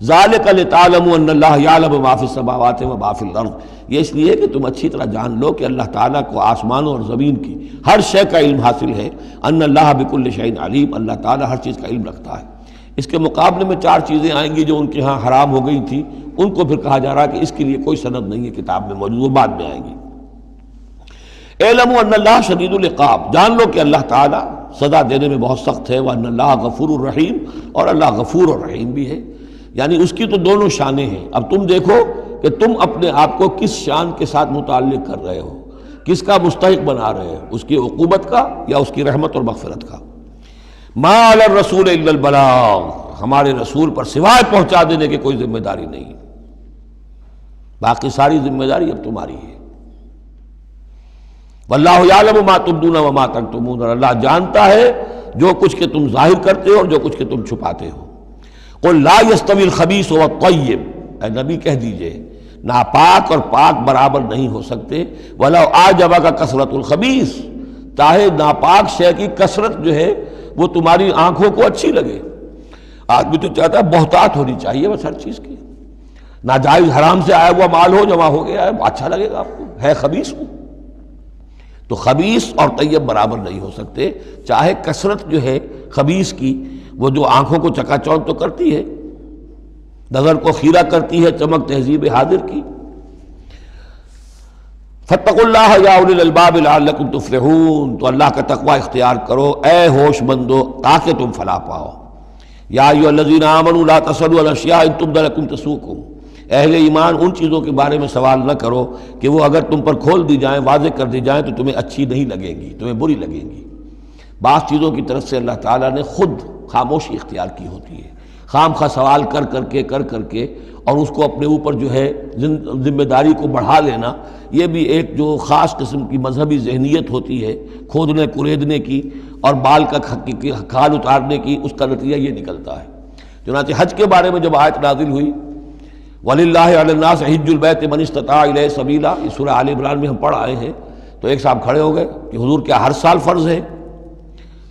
ذالک لتعلموا ان اللہ یعلم ما فی السماوات و ما فی الارض، یہ اس لیے کہ تم اچھی طرح جان لو کہ اللہ تعالیٰ کو آسمانوں اور زمین کی ہر شے کا علم حاصل ہے۔ ان اللہ بکل شیء علیم، اللہ تعالیٰ ہر چیز کا علم رکھتا ہے۔ اس کے مقابلے میں 4 چیزیں آئیں گی جو ان کے ہاں حرام ہو گئی تھی، ان کو پھر کہا جا رہا کہ اس کے لیے کوئی سند نہیں ہے کتاب میں موجود، وہ بعد میں آئیں گی۔ اعلموا ان اللہ شدید العقاب، جان لو کہ اللہ تعالیٰ سزا دینے میں بہت سخت ہے۔ وان اللہ غفور الرحیم، اور اللہ غفور اور رحیم بھی ہے، یعنی اس کی تو دونوں شانیں ہیں۔ اب تم دیکھو کہ تم اپنے آپ کو کس شان کے ساتھ متعلق کر رہے ہو، کس کا مستحق بنا رہے ہو، اس کی عقوبت کا یا اس کی رحمت اور مغفرت کا۔ ما علی الرسول الا البلاغ، ہمارے رسول پر سوائے پہنچا دینے کی کوئی ذمہ داری نہیں، باقی ساری ذمہ داری اب تمہاری ہے۔ واللہ یعلم ما تبدون وما تکتمون، اور اللہ جانتا ہے جو کچھ کہ تم ظاہر کرتے ہو اور جو کچھ کہ تم چھپاتے ہو۔ قل لا یستوی الخبیث والطیب، اے نبی کہہ دیجئے ناپاک اور پاک برابر نہیں ہو سکتے۔ ولو اعجبک کثرت الخبیث، چاہے ناپاک شے کی کثرت جو ہے وہ تمہاری آنکھوں کو اچھی لگے۔ آدمی تو چاہتا ہے بہتات ہونی چاہیے بس ہر چیز کی، ناجائز حرام سے آیا ہوا مال ہو، جمع ہو گیا ہے، اچھا لگے گا آپ کو، ہے خبیث ہو۔ تو خبیث اور طیب برابر نہیں ہو سکتے، چاہے کثرت جو ہے خبیث کی وہ جو آنکھوں کو چکا چوندھ تو کرتی ہے، نظر کو خیرہ کرتی ہے، چمک تہذیب حاضر کی۔ فاتقوا اللہ یا اولی الالباب لعلکم تفلحون، تو اللہ کا تقوی اختیار کرو اے ہوش مندو تاکہ تم فلاح پاؤ۔ یا ایھا الذین آمنوا لا تسألوا عن اشیاء ان تبد لکم تسؤکم، اہل ایمان ان چیزوں کے بارے میں سوال نہ کرو کہ وہ اگر تم پر کھول دی جائیں، واضح کر دی جائیں تو تمہیں اچھی نہیں لگیں گی، تمہیں بری لگیں گی۔ بعض چیزوں کی طرف سے اللہ تعالیٰ نے خود خاموشی اختیار کی ہوتی ہے، خام خواہ سوال کر کر کے اور اس کو اپنے اوپر جو ہے ذمہ داری کو بڑھا لینا، یہ بھی ایک جو خاص قسم کی مذہبی ذہنیت ہوتی ہے، کھودنے کریدنے کی اور بال کا کھال اتارنے کی، اس کا نتیجہ یہ نکلتا ہے۔ چنانچہ حج کے بارے میں جب آیت نازل ہوئی وَلِلَّهِ عَلَى النَّاسِ حِجُّ الْبَيْتِ مَنِ اسْتَطَاعَ إِلَيْهِ سَبِيلًا، یہ سورہ آل عمران میں ہم پڑھ آئے ہیں۔ تو ایک صاحب کھڑے ہو گئے کہ حضور کیا ہر سال فرض ہے؟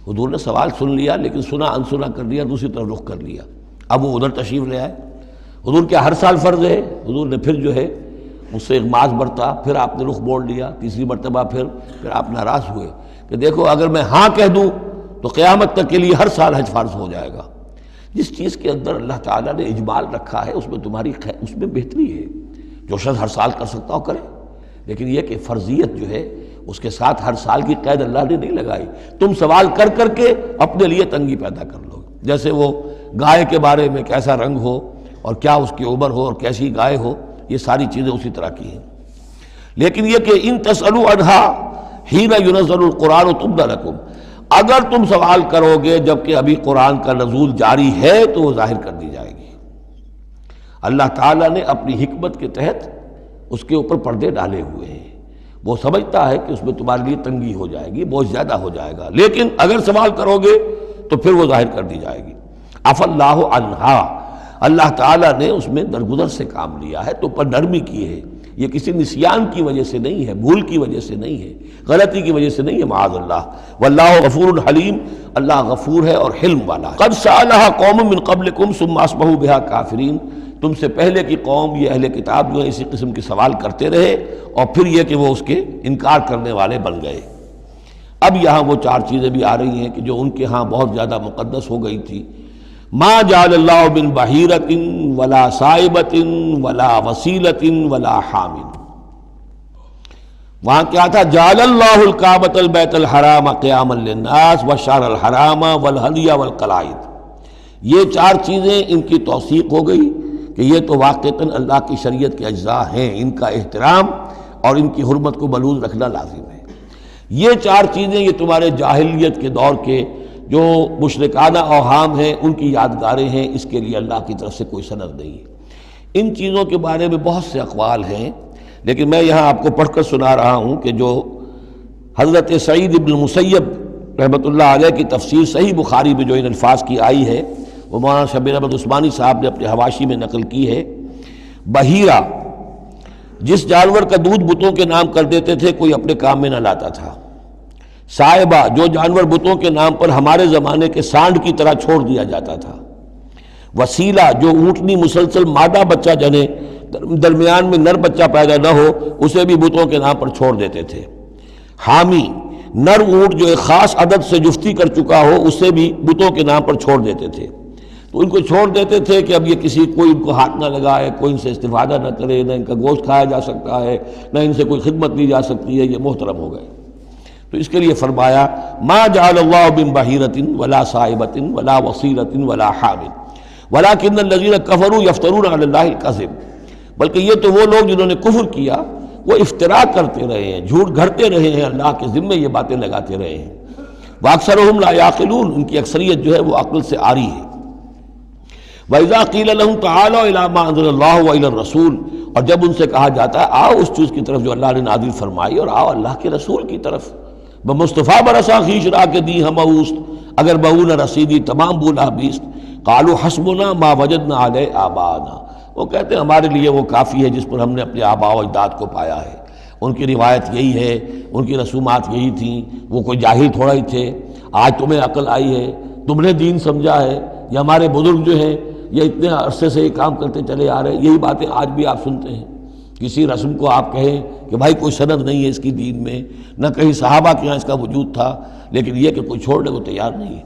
حضور نے سوال سن لیا لیکن سنا انسنا کر دیا، دوسری طرف رخ کر لیا۔ اب وہ ادھر تشریف لے آئے، حضور کیا ہر سال فرض ہے؟ حضور نے پھر جو ہے اس سے اغماض برتا، پھر آپ نے رخ موڑ لیا، تیسری مرتبہ پھر آپ ناراض ہوئے کہ دیکھو اگر میں ہاں کہہ دوں تو قیامت تک کے لیے ہر سال حج فرض ہو جائے گا، جس چیز کے اندر اللہ تعالیٰ نے اجمال رکھا ہے اس میں تمہاری اس میں بہتری ہے. جو شخص ہر سال کر سکتا ہو کرے، لیکن یہ کہ فرضیت جو ہے اس کے ساتھ ہر سال کی قید اللہ نے نہیں لگائی. تم سوال کر کر کے اپنے لیے تنگی پیدا کر لو. جیسے وہ گائے کے بارے میں کیسا رنگ ہو اور کیا اس کی عمر ہو اور کیسی گائے ہو، یہ ساری چیزیں اسی طرح کی ہیں. لیکن یہ کہ ان تسألوا عنہا حین ینزل القرآن تبد لکم، اگر تم سوال کرو گے جبکہ ابھی قرآن کا نزول جاری ہے تو وہ ظاہر کر دی جائے گی. اللہ تعالیٰ نے اپنی حکمت کے تحت اس کے اوپر پردے ڈالے ہوئے ہیں. وہ سمجھتا ہے کہ اس میں تمہارے لیے تنگی ہو جائے گی، بہت زیادہ ہو جائے گا، لیکن اگر سوال کرو گے تو پھر وہ ظاہر کر دی جائے گی. عفا اللہ عنہا، اللہ تعالیٰ نے اس میں درگزر سے کام لیا ہے، تو پر نرمی کی ہے. یہ کسی نسیان کی وجہ سے نہیں ہے، بھول کی وجہ سے نہیں ہے، غلطی کی وجہ سے نہیں ہے، معاذ اللہ. واللہ غفور حلیم، اللہ غفور ہے اور حلم والا ہے. قد سألها قوم من قبلکم ثم اصبحوا بها کافرین، تم سے پہلے کی قوم یہ اہل کتاب جو ہے اسی قسم کے سوال کرتے رہے اور پھر یہ کہ وہ اس کے انکار کرنے والے بن گئے. اب یہاں وہ چار چیزیں بھی آ رہی ہیں کہ جو ان کے ہاں بہت زیادہ مقدس ہو گئی تھی. ما جعل اللہ من بحیرۃ ولا صائبۃ ولا وسیلۃ ولا حام. وہاں کیا تھا؟ جعل اللہ الکعبۃ البیت الحرام قیاما للناس والشہر الحرام والہدی والقلائد. یہ چار چیزیں ان کی توثیق ہو گئی کہ یہ تو واقعتاً اللہ کی شریعت کے اجزاء ہیں، ان کا احترام اور ان کی حرمت کو بلوز رکھنا لازم ہے. یہ چار چیزیں یہ تمہارے جاہلیت کے دور کے جو مشرکانہ اوہام ہیں ان کی یادگاریں ہیں، اس کے لیے اللہ کی طرف سے کوئی سند نہیں ہے. ان چیزوں کے بارے میں بہت سے اقوال ہیں، لیکن میں یہاں آپ کو پڑھ کر سنا رہا ہوں کہ جو حضرت سعید ابن المسیب رحمۃ اللہ علیہ کی تفسیر صحیح بخاری میں جو ان الفاظ کی آئی ہے وہ مولانا شبیر احمد عثمانی صاحب نے اپنے حواشی میں نقل کی ہے. بحیرہ جس جانور کا دودھ بتوں کے نام کر دیتے تھے کوئی اپنے کام میں نہ لاتا تھا. صائبہ جو جانور بتوں کے نام پر ہمارے زمانے کے سانڈ کی طرح چھوڑ دیا جاتا تھا. وسیلہ جو اونٹنی مسلسل مادہ بچہ جنے درمیان میں نر بچہ پیدا نہ ہو اسے بھی بتوں کے نام پر چھوڑ دیتے تھے. حامی نر اونٹ جو ایک خاص عدد سے جفتی کر چکا ہو اسے بھی بتوں کے نام پر چھوڑ دیتے تھے. تو ان کو چھوڑ دیتے تھے کہ اب یہ کوئی ان کو ہاتھ نہ لگائے، کوئی ان سے استفادہ نہ کرے، نہ ان کا گوشت کھایا جا سکتا ہے، نہ ان سے کوئی خدمت لی جا سکتی ہے، یہ محترم ہو گئے. تو اس کے لیے فرمایا ما جعل اللہ من بحیرۃ ولا صائبۃ ولا وصیلۃ ولا حام ولکن الذین کفروا یفترون علی اللہ الکذب. بلکہ یہ تو وہ لوگ جنہوں نے کفر کیا وہ افتراء کرتے رہے ہیں، جھوٹ گھڑتے رہے ہیں، اللہ کے ذمے یہ باتیں لگاتے رہے ہیں. واکثرهم لا یعقلون، ان کی اکثریت جو ہے وہ عقل سے عاری ہے. وَإِذَا قِيلَ لَهُمْ تَعَالَوْا إِلَىٰ مَا أَنزَلَ اللَّهُ وَإِلَى الرَّسُولِ، اور جب ان سے کہا جاتا ہے آؤ اس چیز کی طرف جو اللہ نے نازل فرمائی اور آؤ اللہ کے رسول کی طرف. بمصطفیٰ برسا خیش را کے دی ہم اوست، اگر بہو نہ رسیدی تمام بولا بیست. قالوا حسبنا ما وجدنا علیہ آباءنا، وہ کہتے ہیں ہمارے لیے وہ کافی ہے جس پر ہم نے اپنے آباء و اجداد کو پایا ہے. ان کی روایت یہی ہے، ان کی رسومات یہی تھیں، وہ کوئی جاہل تھوڑا ہی تھے. آج تمہیں عقل آئی ہے، تم نے دین سمجھا ہے، یہ ہمارے بزرگ جو ہیں یہ اتنے عرصے سے یہ کام کرتے چلے آ رہے ہیں. یہی باتیں آج بھی آپ سنتے ہیں. کسی رسم کو آپ کہیں کہ بھائی کوئی سند نہیں ہے اس کی دین میں، نہ کہیں صحابہ کے یہاں اس کا وجود تھا، لیکن یہ کہ کوئی چھوڑنے کو تیار نہیں ہے.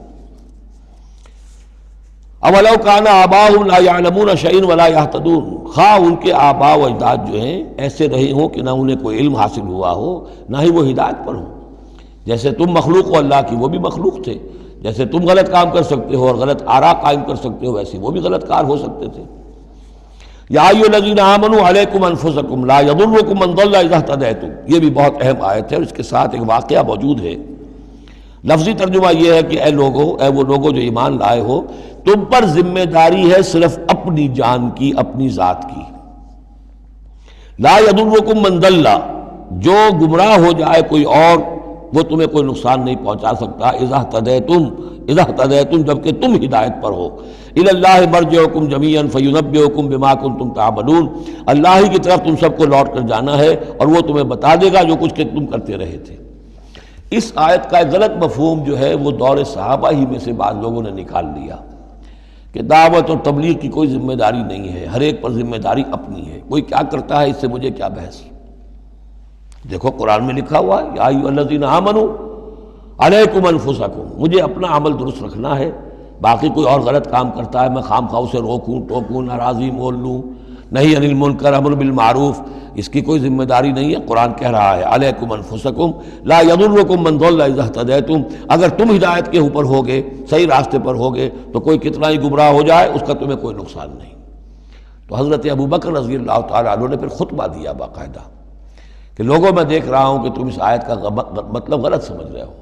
اولو کان آباؤہم لا یعلمون شیئا ولا یہتدون، خواہ ان کے آباء و اجداد جو ہیں ایسے رہے ہوں کہ نہ انہیں کوئی علم حاصل ہوا ہو نہ ہی وہ ہدایت پر ہوں. جیسے تم مخلوق ہو اللہ کی، وہ بھی مخلوق تھے. جیسے تم غلط کام کر سکتے ہو اور غلط آراء قائم کر سکتے ہو ویسے وہ بھی غلط کار ہو سکتے تھے. یا ایھا الذین آمنوا علیکم انفسکم لا یضرکم من ضل اذا اہتدیتم، یہ بھی بہت اہم آیت ہے اور اس کے ساتھ ایک واقعہ موجود ہے. لفظی ترجمہ یہ ہے کہ اے لوگو، اے وہ لوگو جو ایمان لائے ہو، تم پر ذمہ داری ہے صرف اپنی جان کی، اپنی ذات کی. لا یضرکم من ضل، جو گمراہ ہو جائے کوئی اور وہ تمہیں کوئی نقصان نہیں پہنچا سکتا. اذا اہتدیتم جبکہ تم ہدایت پر ہو. الی اللہ مرجعکم جمیعا فینبئکم بما کنتم تعملون، اللہ ہی کی طرف تم سب کو لوٹ کر جانا ہے اور وہ تمہیں بتا دے گا جو کچھ کہ تم کرتے رہے تھے. اس آیت کا ایک غلط مفہوم جو ہے وہ دور صحابہ ہی میں سے بعض لوگوں نے نکال لیا کہ دعوت اور تبلیغ کی کوئی ذمہ داری نہیں ہے، ہر ایک پر ذمہ داری اپنی ہے. کوئی کیا کرتا ہے اس سے مجھے کیا بحث. دیکھو قرآن میں لکھا ہوا ہے یا ایھا الذین آمنوا علیکم انفسکم، مجھے اپنا عمل درست رکھنا ہے، باقی کوئی اور غلط کام کرتا ہے میں خام خواہ اسے روکوں ٹوکوں ناراضی مول لوں، نہیں عن المنکر امر بالمعروف، اس کی کوئی ذمہ داری نہیں ہے۔ قرآن کہہ رہا ہے علیکم انفسکم لا یضرکم من ضل اذا اہتدیتم، اگر تم ہدایت کے اوپر ہوگے، صحیح راستے پر ہوگے، تو کوئی کتنا ہی گمراہ ہو جائے اس کا تمہیں کوئی نقصان نہیں۔ تو حضرت ابوبکر رضی اللہ تعالیٰ عنہ نے پھر خطبہ دیا باقاعدہ کہ لوگوں میں دیکھ رہا ہوں کہ تم اس آیت کا مطلب غلط سمجھ رہے ہو۔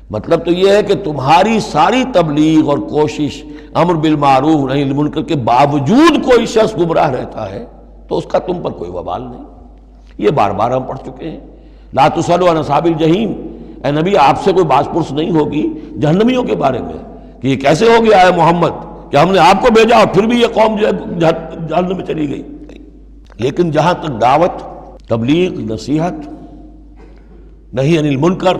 مطلب تو یہ ہے کہ تمہاری ساری تبلیغ اور کوشش امر بالمعروف نہی عن المنکر کے باوجود کوئی شخص گمراہ رہتا ہے تو اس کا تم پر کوئی وبال نہیں۔ یہ بار بار ہم پڑھ چکے ہیں۔ لا تسألوا عن اصحاب الجحیم، اے نبی آپ سے کوئی باز پرس نہیں ہوگی جہنمیوں کے بارے میں کہ یہ کیسے ہو گیا ہے محمد کہ ہم نے آپ کو بھیجا اور پھر بھی یہ قوم جو ہے جہنم میں چلی گئی۔ لیکن جہاں تک دعوت، تبلیغ، نصیحت، نہی عن المنکر،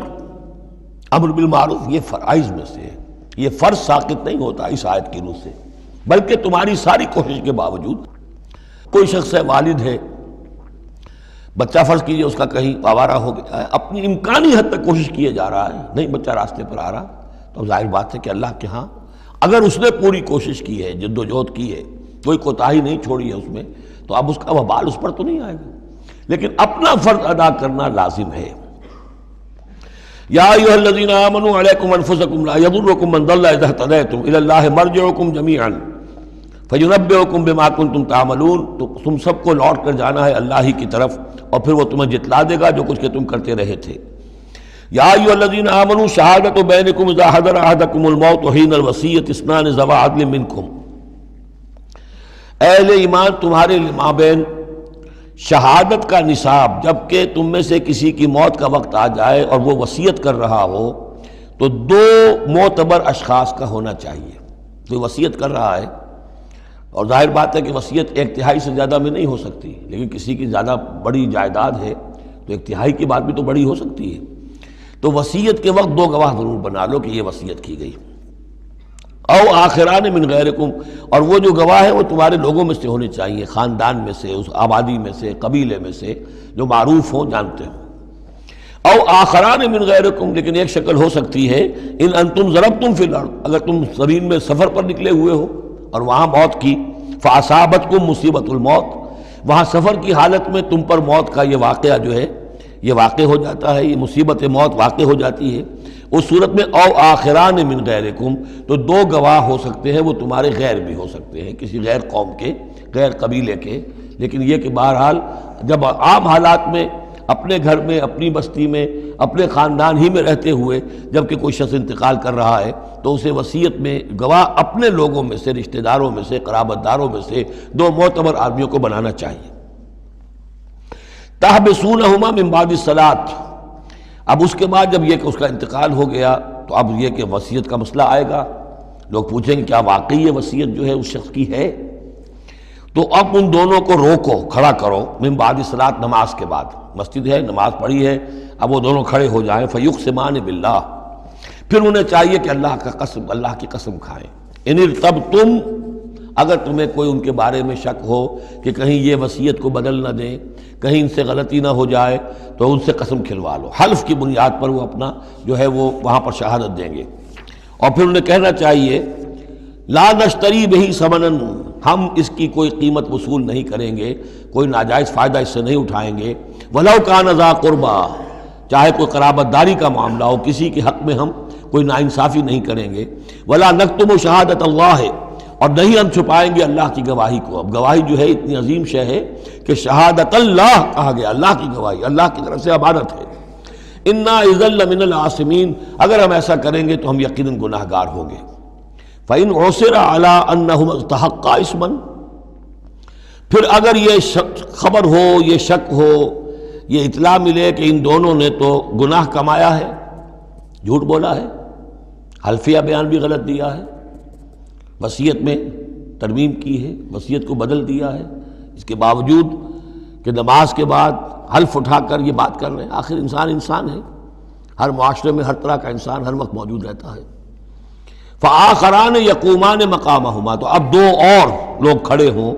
امر بالمعروف، یہ فرائض میں سے ہے، یہ فرض ساقط نہیں ہوتا اس آیت کی روح سے، بلکہ تمہاری ساری کوشش کے باوجود کوئی شخص ہے، والد ہے، بچہ فرض کیجئے اس کا کہیں آوارہ ہو گیا ہے، اپنی امکانی حد تک کوشش کیے جا رہا ہے، نہیں بچہ راستے پر آ رہا، تو ظاہر بات ہے کہ اللہ کے ہاں اگر اس نے پوری کوشش کی ہے، جد و جہد کی ہے، کوئی کوتاہی نہیں چھوڑی ہے اس میں، تو اب اس کا وبال اس پر تو نہیں آئے گا، لیکن اپنا فرض ادا کرنا لازم ہے۔ یا ایھا الذین آمنوا علیکم انفسکم لا یضرکم من ضل اذا اہتدیتم الی اللہ مرجعکم جمیعا فینبئکم بما کنتم تعملون، تو تم سب کو لوٹ کر جانا ہے اللہ ہی کی طرف اور پھر وہ تمہیں جتلا دے گا جو کچھ کہ تم کرتے رہے تھے۔ یا ایھا الذین آمنوا شہادۃ بینکم اذا حضر احدکم الموت حین الوصیۃ اثنان ذوی عدل منکم، اہل ایمان تمہارے مابین شہادت کا نصاب، جبکہ تم میں سے کسی کی موت کا وقت آ جائے اور وہ وصیت کر رہا ہو تو دو معتبر اشخاص کا ہونا چاہیے۔ کوئی وصیت کر رہا ہے اور ظاہر بات ہے کہ وصیت ایک تہائی سے زیادہ میں نہیں ہو سکتی، لیکن کسی کی زیادہ بڑی جائیداد ہے تو ایک تہائی کی بات بھی تو بڑی ہو سکتی ہے، تو وصیت کے وقت دو گواہ ضرور بنا لو کہ یہ وصیت کی گئی۔ او آخران من غیرکم، اور وہ جو گواہ ہیں وہ تمہارے لوگوں میں سے ہونے چاہیے، خاندان میں سے، اس آبادی میں سے، قبیلے میں سے، جو معروف ہوں، جانتے ہوں۔ او آخران من غیرکم، لیکن ایک شکل ہو سکتی ہے ان انتم ضربتم فی الارض، اگر تم زمین میں سفر پر نکلے ہوئے ہو اور وہاں موت کی، فاصابتکم مصیبت الموت، وہاں سفر کی حالت میں تم پر موت کا یہ واقعہ جو ہے یہ واقع ہو جاتا ہے، یہ مصیبت موت واقع ہو جاتی ہے، اس صورت میں او آخران من غیرکم، تو دو گواہ ہو سکتے ہیں، وہ تمہارے غیر بھی ہو سکتے ہیں، کسی غیر قوم کے، غیر قبیلے کے، لیکن یہ کہ بہرحال جب عام حالات میں اپنے گھر میں، اپنی بستی میں، اپنے خاندان ہی میں رہتے ہوئے جب کہ کوئی شخص انتقال کر رہا ہے تو اسے وصیت میں گواہ اپنے لوگوں میں سے، رشتہ داروں میں سے، قرابت داروں میں سے دو معتبر آدمیوں کو بنانا چاہیے۔ تحبسونہما من بعد الصلاۃ، اب اس کے بعد جب یہ کہ اس کا انتقال ہو گیا تو اب یہ کہ وصیت کا مسئلہ آئے گا، لوگ پوچھیں گے کیا واقعی یہ وصیت جو ہے اس شخص کی ہے؟ تو اب ان دونوں کو روکو، کھڑا کرو، من بعد الصلاۃ، نماز کے بعد، مسجد ہے، نماز پڑھی ہے، اب وہ دونوں کھڑے ہو جائیں، فیقسمان باللہ، پھر انہیں چاہیے کہ اللہ کی قسم کھائیں، ان ارتبتم، اگر تمہیں کوئی ان کے بارے میں شک ہو کہ کہیں یہ وصیت کو بدل نہ دیں، کہیں ان سے غلطی نہ ہو جائے، تو ان سے قسم کھلوا لو، حلف کی بنیاد پر وہ اپنا جو ہے وہ وہاں پر شہادت دیں گے، اور پھر انہیں کہنا چاہیے لا نشتری بہی ثمنا، ہم اس کی کوئی قیمت وصول نہیں کریں گے، کوئی ناجائز فائدہ اس سے نہیں اٹھائیں گے، ولو کان ذا قربا، چاہے کوئی قرابت داری کا معاملہ ہو، کسی کے حق میں ہم کوئی ناانصافی نہیں کریں گے، ولا نکتم شہادت اللہ، اور نہیں ہم چھپائیں گے اللہ کی گواہی کو۔ اب گواہی جو ہے اتنی عظیم شے ہے کہ شہادت اللہ کہا گیا، اللہ کی گواہی، اللہ کی طرف سے امانت ہے۔ انا اذا لمن العاصمین، اگر ہم ایسا کریں گے تو ہم یقیناً گناہ گار ہوں گے۔ فإن عثر على أنهما استحقا اسما، پھر اگر یہ خبر ہو، یہ شک ہو، یہ اطلاع ملے کہ ان دونوں نے تو گناہ کمایا ہے، جھوٹ بولا ہے، حلفیہ بیان بھی غلط دیا ہے، وصیت میں ترمیم کی ہے، وصیت کو بدل دیا ہے، اس کے باوجود کہ نماز کے بعد حلف اٹھا کر یہ بات کر رہے ہیں، آخر انسان ہے، ہر معاشرے میں ہر طرح کا انسان ہر وقت موجود رہتا ہے۔ فآخران یقومان مقامہما، تو اب دو اور لوگ کھڑے ہوں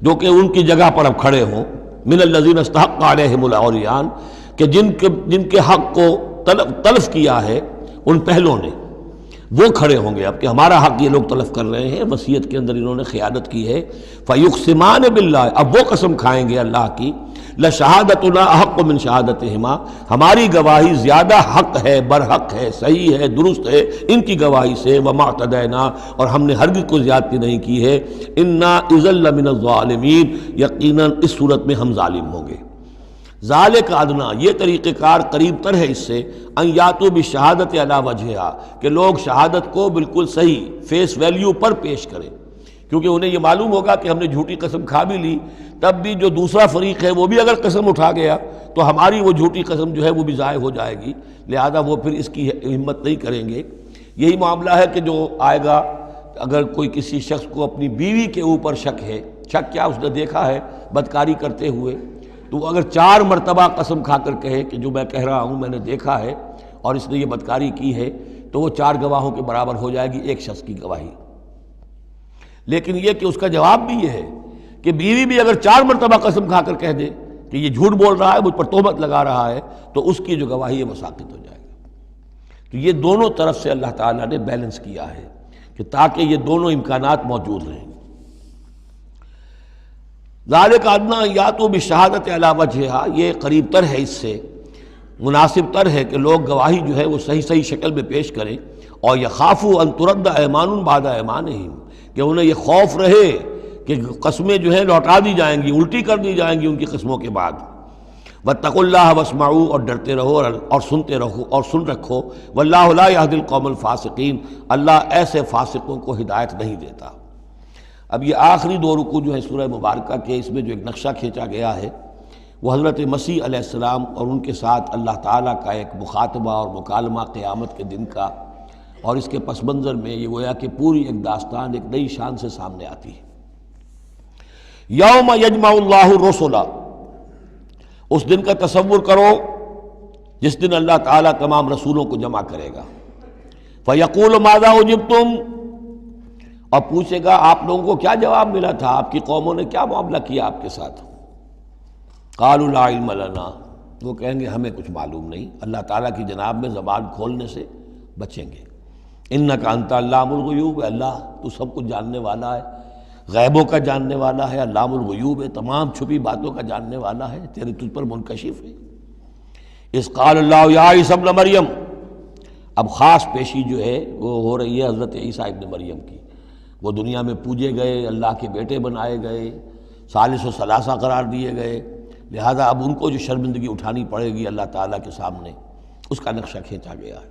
جو کہ ان کی جگہ پر اب کھڑے ہوں، من الذین استحق علیہم العریان، کہ جن کے حق کو تلف کیا ہے ان پہلوں نے، وہ کھڑے ہوں گے اب کہ ہمارا حق یہ لوگ تلف کر رہے ہیں، وصیت کے اندر انہوں نے خیانت کی ہے۔ فیقسمان باللہ، اب وہ قسم کھائیں گے اللہ کی، لشہادتنا احق من شہادتہما، ہماری گواہی زیادہ حق ہے، برحق ہے، صحیح ہے، درست ہے ان کی گواہی سے، وما اعتدینا، اور ہم نے ہرگز کوئی زیادتی نہیں کی ہے، انا اذا لمن الظالمین، یقیناً اس صورت میں ہم ظالم ہوں گے۔ ذالک ادنا، یہ طریقہ کار قریب تر ہے اس سے، ان یاتوا بالشہادت علی وجہہا، کہ لوگ شہادت کو بالکل صحیح فیس ویلیو پر پیش کریں، کیونکہ انہیں یہ معلوم ہوگا کہ ہم نے جھوٹی قسم کھا بھی لی، تب بھی جو دوسرا فریق ہے وہ بھی اگر قسم اٹھا گیا تو ہماری وہ جھوٹی قسم جو ہے وہ بھی ضائع ہو جائے گی، لہذا وہ پھر اس کی ہمت نہیں کریں گے۔ یہی معاملہ ہے کہ جو آئے گا، اگر کوئی کسی شخص کو اپنی بیوی کے اوپر شک ہے، شک کیا اس نے دیکھا ہے بدکاری کرتے ہوئے، تو وہ اگر 4 مرتبہ قسم کھا کر کہے کہ جو میں کہہ رہا ہوں میں نے دیکھا ہے اور اس نے یہ بدکاری کی ہے، تو وہ 4 گواہوں کے برابر ہو جائے گی ایک شخص کی گواہی۔ لیکن یہ کہ اس کا جواب بھی یہ ہے کہ بیوی بھی اگر 4 مرتبہ قسم کھا کر کہہ دے کہ یہ جھوٹ بول رہا ہے، مجھ پر تہمت لگا رہا ہے، تو اس کی جو گواہی ہے وہ ساقط ہو جائے گی۔ تو یہ دونوں طرف سے اللہ تعالیٰ نے بیلنس کیا ہے کہ تاکہ یہ دونوں امکانات موجود رہیں۔ ذالک ادنیٰ ان یاتوا بالشہادۃ علی وجہہا، یہ قریب تر ہے، اس سے مناسب تر ہے کہ لوگ گواہی جو ہے وہ صحیح شکل میں پیش کریں، اور یخافوا ان ترد ایمان بعد ایمانہم، کہ انہیں یہ خوف رہے کہ قسمیں جو ہیں لوٹا دی جائیں گی، الٹی کر دی جائیں گی ان کی قسموں کے بعد۔ واتقوا اللہ واسمعوا، اور ڈرتے رہو اور سنتے رہو اور سن رکھو، واللہ لا یہدی القوم الفاسقین، اللہ ایسے فاسقوں کو ہدایت نہیں دیتا۔ اب یہ آخری 2 رکوع جو ہیں سورہ مبارکہ کے، اس میں جو ایک نقشہ کھینچا گیا ہے وہ حضرت مسیح علیہ السلام اور ان کے ساتھ اللہ تعالیٰ کا ایک مخاطبہ اور مکالمہ قیامت کے دن کا، اور اس کے پس منظر میں یہ گویا کہ پوری ایک داستان ایک نئی شان سے سامنے آتی ہے۔ یوم یجمع اللہ الرسل، اس دن کا تصور کرو جس دن اللہ تعالیٰ تمام رسولوں کو جمع کرے گا۔ فیقول ماذا اجبتم، اور پوچھے گا آپ لوگوں کو کیا جواب ملا تھا، آپ کی قوموں نے کیا معاملہ کیا آپ کے ساتھ۔ قالوا لا علم لنا، وہ کہیں گے ہمیں کچھ معلوم نہیں، اللہ تعالیٰ کی جناب میں زبان کھولنے سے بچیں گے۔ انک انت علام الغیوب، اللہ تو سب کچھ جاننے والا ہے، غیبوں کا جاننے والا ہے، علام الغیوب ہے، تمام چھپی باتوں کا جاننے والا ہے، تیرے تجھ پر منکشف ہے۔ اذ قال اللہ یا عیسی ابن مریم، اب خاص پیشی جو ہے وہ ہو رہی ہے حضرت عیسیٰ ابن مریم کی۔ وہ دنیا میں پوجے گئے، اللہ کے بیٹے بنائے گئے، ثالث و ثلاثہ قرار دیے گئے، لہذا اب ان کو جو شرمندگی اٹھانی پڑے گی اللہ تعالیٰ کے سامنے، اس کا نقشہ کھینچا گیا ہے۔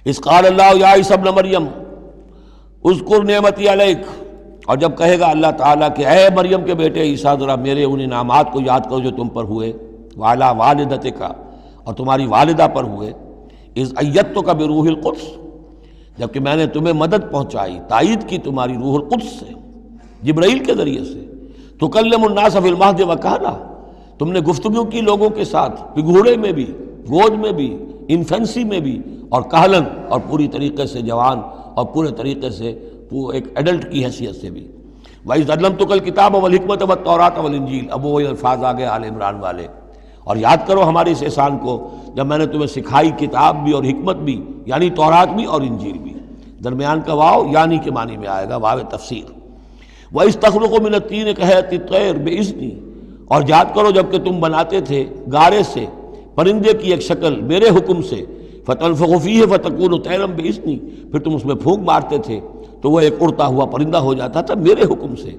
اذ قال اللہ یا عیسی ابن مریم اذکر نعمتی علیک، اور جب کہے گا اللہ تعالیٰ کہ اے مریم کے بیٹے عیسیٰ ذرا میرے ان انعامات کو یاد کرو جو تم پر ہوئے، وعلی والدتک، اور تمہاری والدہ پر ہوئے، اذ ایدتک بروح القدس، جبکہ میں نے تمہیں مدد پہنچائی، تائید کی تمہاری روح القدس سے، جبرائیل کے ذریعے سے، تکلم الناس فی المہد وکہلا، تم نے گفتگو کی لوگوں کے ساتھ، پگھوڑے میں بھی، گود میں بھی، انفینسی میں بھی، اور کہلن، اور پوری طریقے سے جوان اور پورے طریقے سے وہ ایک ایڈلٹ کی حیثیت سے بھی۔ وَإِذْ عَلَّمْتُكَ الْكِتَابَ وَالْحِكْمَةَ وَالتَّوْرَاةَ وَالْإِنْجِيلَ، اب وہ الفاظ آگے آل عمران والے، اور یاد کرو ہمارے اس احسان کو جب میں نے تمہیں سکھائی کتاب بھی اور حکمت بھی، یعنی تورات بھی اور انجیل بھی، درمیان کا واو یعنی کے معنی میں آئے گا، واو تفسیر۔ وَإِذْ تَخْلُقُ مِنَ الطِّينِ كَهَيْئَةِ الطَّيْرِ بِإِذْنِي، اور یاد کرو جب کہ تم بناتے تھے گارے سے پرندے کی ایک شکل میرے حکم سے، فَتَنفُخُ فِيهِ فَتَكُونُ طَيْرًا بِإِذْنِي، پھر تم اس میں پھونک مارتے تھے تو وہ ایک اڑتا ہوا پرندہ ہو جاتا تھا میرے حکم سے۔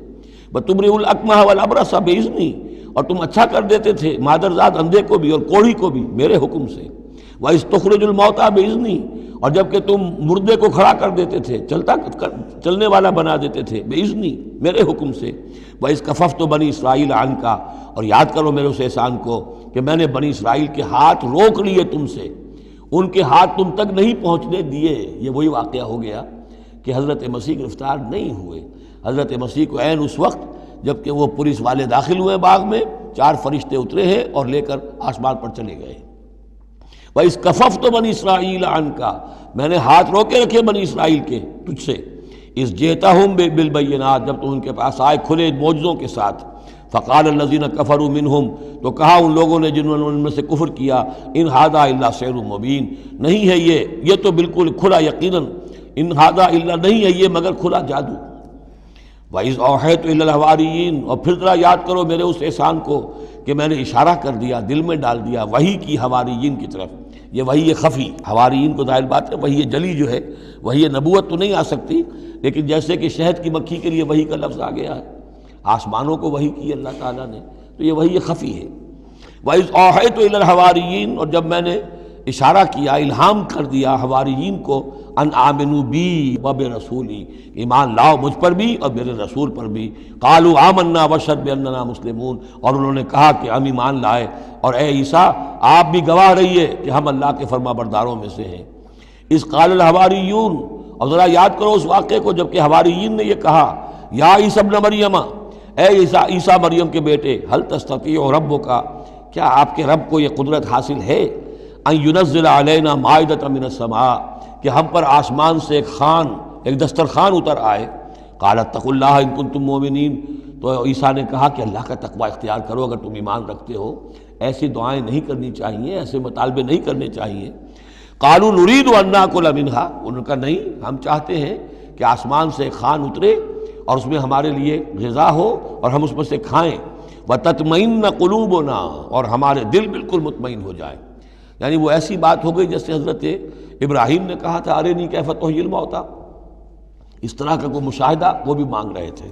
وَتُبْرِئُ الْأَكْمَحَ وَالْأَبْرَصَ بِإِذْنِي، اور تم اچھا کر دیتے تھے مادرزاد اندھے کو بھی اور کوڑھی کو بھی میرے حکم سے۔ وَإِذْ تُخْرِجُ الْمَوْتَىٰ بِإِذْنِي، اور جب کہ تم مردے کو کھڑا کر دیتے تھے، چلنے والا بنا دیتے تھے، بِإِذْنِي، میرے حکم سے۔ وَإِذْ كَفَفْتُ بَنِي إِسْرَائِيلَ عَنْكَ، اور یاد کرو میرے اس احسان کو کہ میں نے بنی اسرائیل کے ہاتھ روک لیے تم سے، ان کے ہاتھ تم تک نہیں پہنچنے دیے۔ یہ وہی واقعہ ہو گیا کہ حضرت مسیح گرفتار نہیں ہوئے۔ حضرت مسیح کو عین اس وقت جب کہ وہ پولیس والے داخل ہوئے باغ میں، 4 فرشتے اترے ہیں اور لے کر آسمان پر چلے گئے۔ وَإِذْ كَفَفْتُ بَنِي إِسْرَائِيلَ عَنْكَ، میں نے ہاتھ روکے رکھے بنی اسرائیل کے تجھ سے۔ اِذْ جِئْتَهُم بِالْبَيِّنَاتِ، جب تم ان کے پاس آئے کھلے معجزوں کے ساتھ۔ فقال الذین کفروا منہم، تو کہا ان لوگوں نے جنہوں نے ان میں سے کفر کیا، ان ھذا الا سحر مبین، نہیں ہے یہ تو بالکل کھلا یقیناً ان ھذا الا نہیں ہے یہ مگر کھلا جادو۔ وَإِذْ أَوْحَيْتُ إِلَى الْحَوَارِيِّينَ، اور پھر ذرا یاد کرو میرے اس احسان کو کہ میں نے اشارہ کر دیا، دل میں ڈال دیا وحی کی حواریین کی طرف۔ یہ وحی خفی، حواریین کو ظاہر بات ہے وحی جلی جو ہے، وحی نبوت تو نہیں آ سکتی، لیکن جیسے کہ شہد کی مکھی کے لیے وحی کا لفظ آ گیا ہے، آسمانوں کو وحی کی اللہ تعالیٰ نے، تو یہ وحی خفی ہے۔ وَإِذْ أَوْحَيْتُ إِلَى الْحَوَارِيِّينَ، اور جب میں نے اشارہ کیا، الہام کر دیا حواریین کو، ان آمنوا بی وبرسولی، ایمان لاؤ مجھ پر بھی اور میرے رسول پر بھی۔ قالوا آمنا واشہد باننا مسلمون، اور انہوں نے کہا کہ ہم ایمان لائے اور اے عیسیٰ آپ بھی گواہ رہیے کہ ہم اللہ کے فرما برداروں میں سے ہیں۔ اذ قال الحواریون، اور ذرا یاد کرو اس واقعے کو جب کہ حواریین نے یہ کہا، یا عیسیٰ ابن مریم، اے عیسیٰ مریم کے بیٹے، هل تستطیع ربک، کیا آپ کے رب کو یہ قدرت حاصل ہے، ان ینزل علینا مائدۃ من السماء، کہ ہم پر آسمان سے ایک خوان، ایک دسترخوان اتر آئے۔ قال اتقوا اللہ ان کنتم مؤمنین، تو عیسیٰ نے کہا کہ اللہ کا تقوی اختیار کرو اگر تم ایمان رکھتے ہو، ایسی دعائیں نہیں کرنی چاہیے، ایسے مطالبے نہیں کرنے چاہیے۔ قالوا نرید ان ناکل منہا، انہوں نے کہا نہیں، ہم چاہتے ہیں کہ آسمان سے ایک خوان اترے اور اس میں ہمارے لیے غذا ہو اور ہم اس میں سے کھائیں۔ وتطمئن قلوبنا، اور ہمارے دل بالکل مطمئن ہو جائے۔ یعنی وہ ایسی بات ہو گئی جیسے حضرت ابراہیم نے کہا تھا ارنی کیف تحیی الموتیٰ، اس طرح کا کوئی مشاہدہ وہ بھی مانگ رہے تھے۔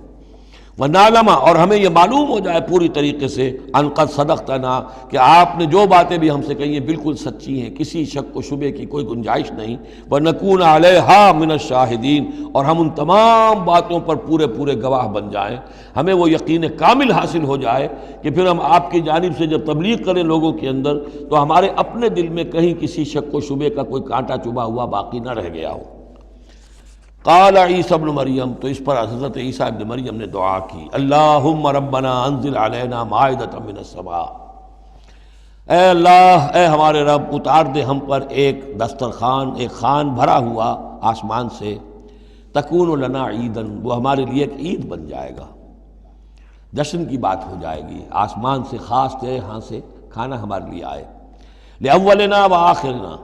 ونعلم، اور ہمیں یہ معلوم ہو جائے پوری طریقے سے، ان قد صدقتنا، کہ آپ نے جو باتیں بھی ہم سے کہی ہیں بالکل سچی ہیں، کسی شک و شبے کی کوئی گنجائش نہیں۔ ونکون علیہا من الشاہدین، اور ہم ان تمام باتوں پر پورے گواہ بن جائیں، ہمیں وہ یقین کامل حاصل ہو جائے کہ پھر ہم آپ کی جانب سے جب تبلیغ کریں لوگوں کے اندر تو ہمارے اپنے دل میں کہیں کسی شک و شبے کا کوئی کانٹا چبھا ہوا باقی نہ رہ گیا ہو۔ قال عیسیٰ ابن مریم، تو اس پر حضرت عیسیٰ ابن مریم نے دعا کی، اللہم ربنا انزل علینا مائدۃ من السماء، اے اللہ، اے ہمارے رب اتار دے ہم پر ایک دسترخوان، ایک خوان بھرا ہوا آسمان سے، تکون لنا عیدن، وہ ہمارے لیے ایک عید بن جائے گا، جشن کی بات ہو جائے گی، آسمان سے خاص تیرے ہاں سے کھانا ہمارے لیے آئے، لأولنا وآخرنا،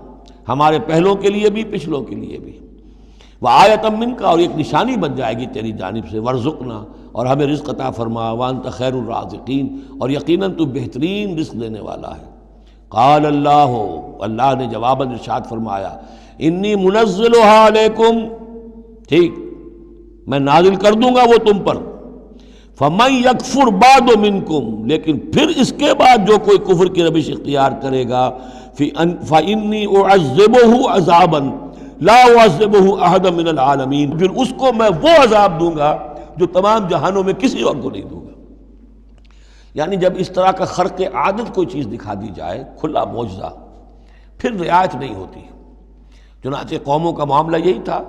ہمارے پہلوں کے لیے بھی پچھلوں کے لیے بھی، وآیۃ منک، اور ایک نشانی بن جائے گی تیری جانب سے، وارزقنا، اور ہمیں رزق عطا فرما، وانت خیر الرازقین، اور یقیناً تو بہترین رزق دینے والا ہے۔ قال اللہ نے جواباً ارشاد فرمایا، انی منزلها علیکم، ٹھیک میں نازل کر دوں گا وہ تم پر، فمن یکفر بعد منکم، لیکن پھر اس کے بعد جو کوئی کفر کی روش اختیار کرے گا، فانی اعذبہ عذابا لا اعذبہ احدا من العالمین، پھر اس کو میں وہ عذاب دوں گا جو تمام جہانوں میں کسی اور کو نہیں دوں گا۔ یعنی جب اس طرح کا خرق عادت کوئی چیز دکھا دی جائے، کھلا معجزہ، پھر رعایت نہیں ہوتی۔ چنانچہ قوموں کا معاملہ یہی تھا،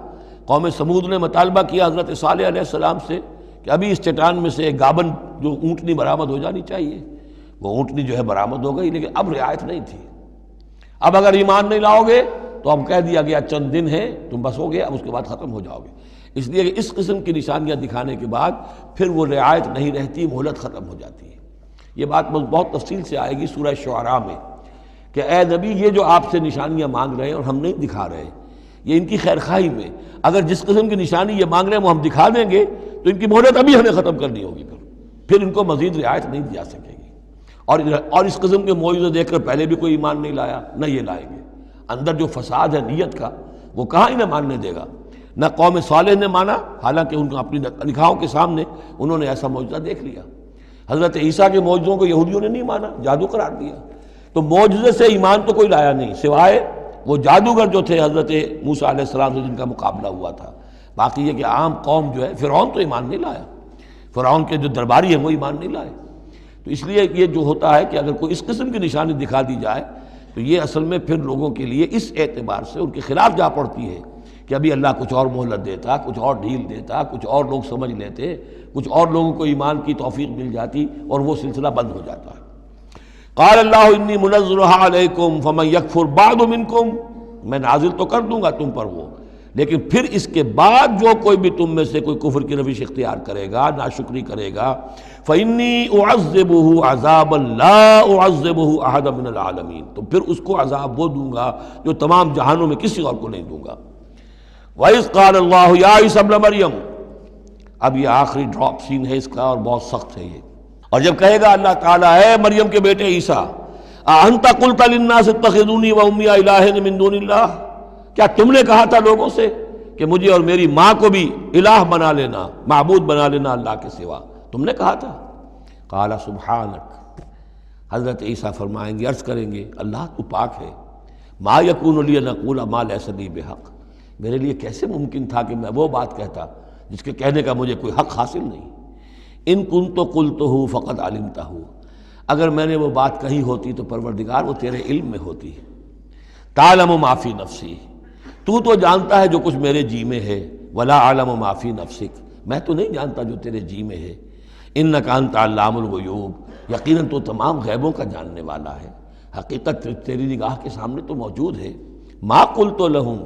قوم سمود نے مطالبہ کیا حضرت صالح علیہ السلام سے کہ ابھی اس چٹان میں سے ایک گابن جو اونٹنی برآمد ہو جانی چاہیے، وہ اونٹنی جو ہے برآمد ہو گئی، لیکن اب رعایت نہیں تھی۔ اب اگر ایمان نہیں لاؤ گے تو اب کہہ دیا گیا چند دن ہے، تم بس ہو گے، اب اس کے بعد ختم ہو جاؤ گے۔ اس لیے کہ اس قسم کی نشانیاں دکھانے کے بعد پھر وہ رعایت نہیں رہتی، مہلت ختم ہو جاتی ہے۔ یہ بات بہت تفصیل سے آئے گی سورہ شعراء میں کہ اے نبی، یہ جو آپ سے نشانیاں مانگ رہے ہیں اور ہم نہیں دکھا رہے، یہ ان کی خیر خواہی میں، اگر جس قسم کی نشانی یہ مانگ رہے ہیں وہ ہم دکھا دیں گے تو ان کی مہلت ابھی ہمیں ختم کرنی ہوگی، پھر ان کو مزید رعایت نہیں دی جا سکے گی۔ اور اس قسم کے معجزے دیکھ کر پہلے بھی کوئی ایمان نہیں لایا، نہ یہ لائیں گے۔ اندر جو فساد ہے نیت کا، وہ کہاں انہیں ماننے دے گا۔ نہ قوم صالح نے مانا، حالانکہ ان کو اپنی نگاہوں کے سامنے انہوں نے ایسا معجزہ دیکھ لیا۔ حضرت عیسیٰ کے معجزوں کو یہودیوں نے نہیں مانا، جادو قرار دیا۔ تو معجزے سے ایمان تو کوئی لایا نہیں، سوائے وہ جادوگر جو تھے حضرت موسیٰ علیہ السلام سے جن کا مقابلہ ہوا تھا۔ باقی یہ کہ عام قوم جو ہے، فرعون تو ایمان نہیں لایا، فرعون کے جو درباری ہیں وہ ایمان نہیں لائے۔ تو اس لیے یہ جو ہوتا ہے کہ اگر کوئی اس قسم کی نشانی دکھا دی جائے تو یہ اصل میں پھر لوگوں کے لیے اس اعتبار سے ان کے خلاف جا پڑتی ہے کہ ابھی اللہ کچھ اور مہلت دیتا، کچھ اور ڈھیل دیتا، کچھ اور لوگ سمجھ لیتے، کچھ اور لوگوں کو ایمان کی توفیق مل جاتی اور وہ سلسلہ بند ہو جاتا ہے۔ قال اللہ انی منزلها علیکم فمن یکفر بعد منکم، میں نازل تو کر دوں گا تم پر وہ، لیکن پھر اس کے بعد جو کوئی بھی تم میں سے کوئی کفر کی روش اختیار کرے گا، ناشکری کرے گا، فإنی اعذبہ عذابا لا اعذبہ احدا من العالمین، تو پھر اس کو عذاب وہ دوں گا جو تمام جہانوں میں کسی اور کو نہیں دوں گا۔ وَإِذْ قَالَ اللَّهُ يَا عِيسَى ابْنَ مَرْيَمَ، اب یہ آخری ڈراپ سین ہے اس کا اور بہت سخت ہے یہ. اور جب کہے گا اللہ تعالیٰ اے مریم کے بیٹے عیسیٰ، اَأَنْتَ قُلْتَ لِلنَّاسِ اتَّخِذُونِي وَأُمِّيَ إِلَٰهَيْنِ مِن دُونِ اللَّهِ، کیا تم نے کہا تھا لوگوں سے کہ مجھے اور میری ماں کو بھی الہ بنا لینا، معبود بنا لینا اللہ کے سوا؟ تم نے کہا تھا. قال سبحانک، حضرت عیسیٰ فرمائیں گے، عرض کریں گے اللہ تو پاک ہے. ما یکون لی ان اقول ما لیس لی بحق، میرے لیے کیسے ممکن تھا کہ میں وہ بات کہتا جس کے کہنے کا مجھے کوئی حق حاصل نہیں. ان کنت قلتہ فقد علمتہ، اگر میں نے وہ بات کہی ہوتی تو پروردگار وہ تیرے علم میں ہوتی. تعلم ما فی نفسی، تو جانتا ہے جو کچھ میرے جی میں ہے. ولا اعلم ما فی نفسک، میں تو نہیں جانتا جو تیرے جی میں ہے. انک انت علام الغیوب، یقیناً تو تمام غیبوں کا جاننے والا ہے. حقیقت تیری نگاہ کے سامنے تو موجود ہے. ما قلت لہم،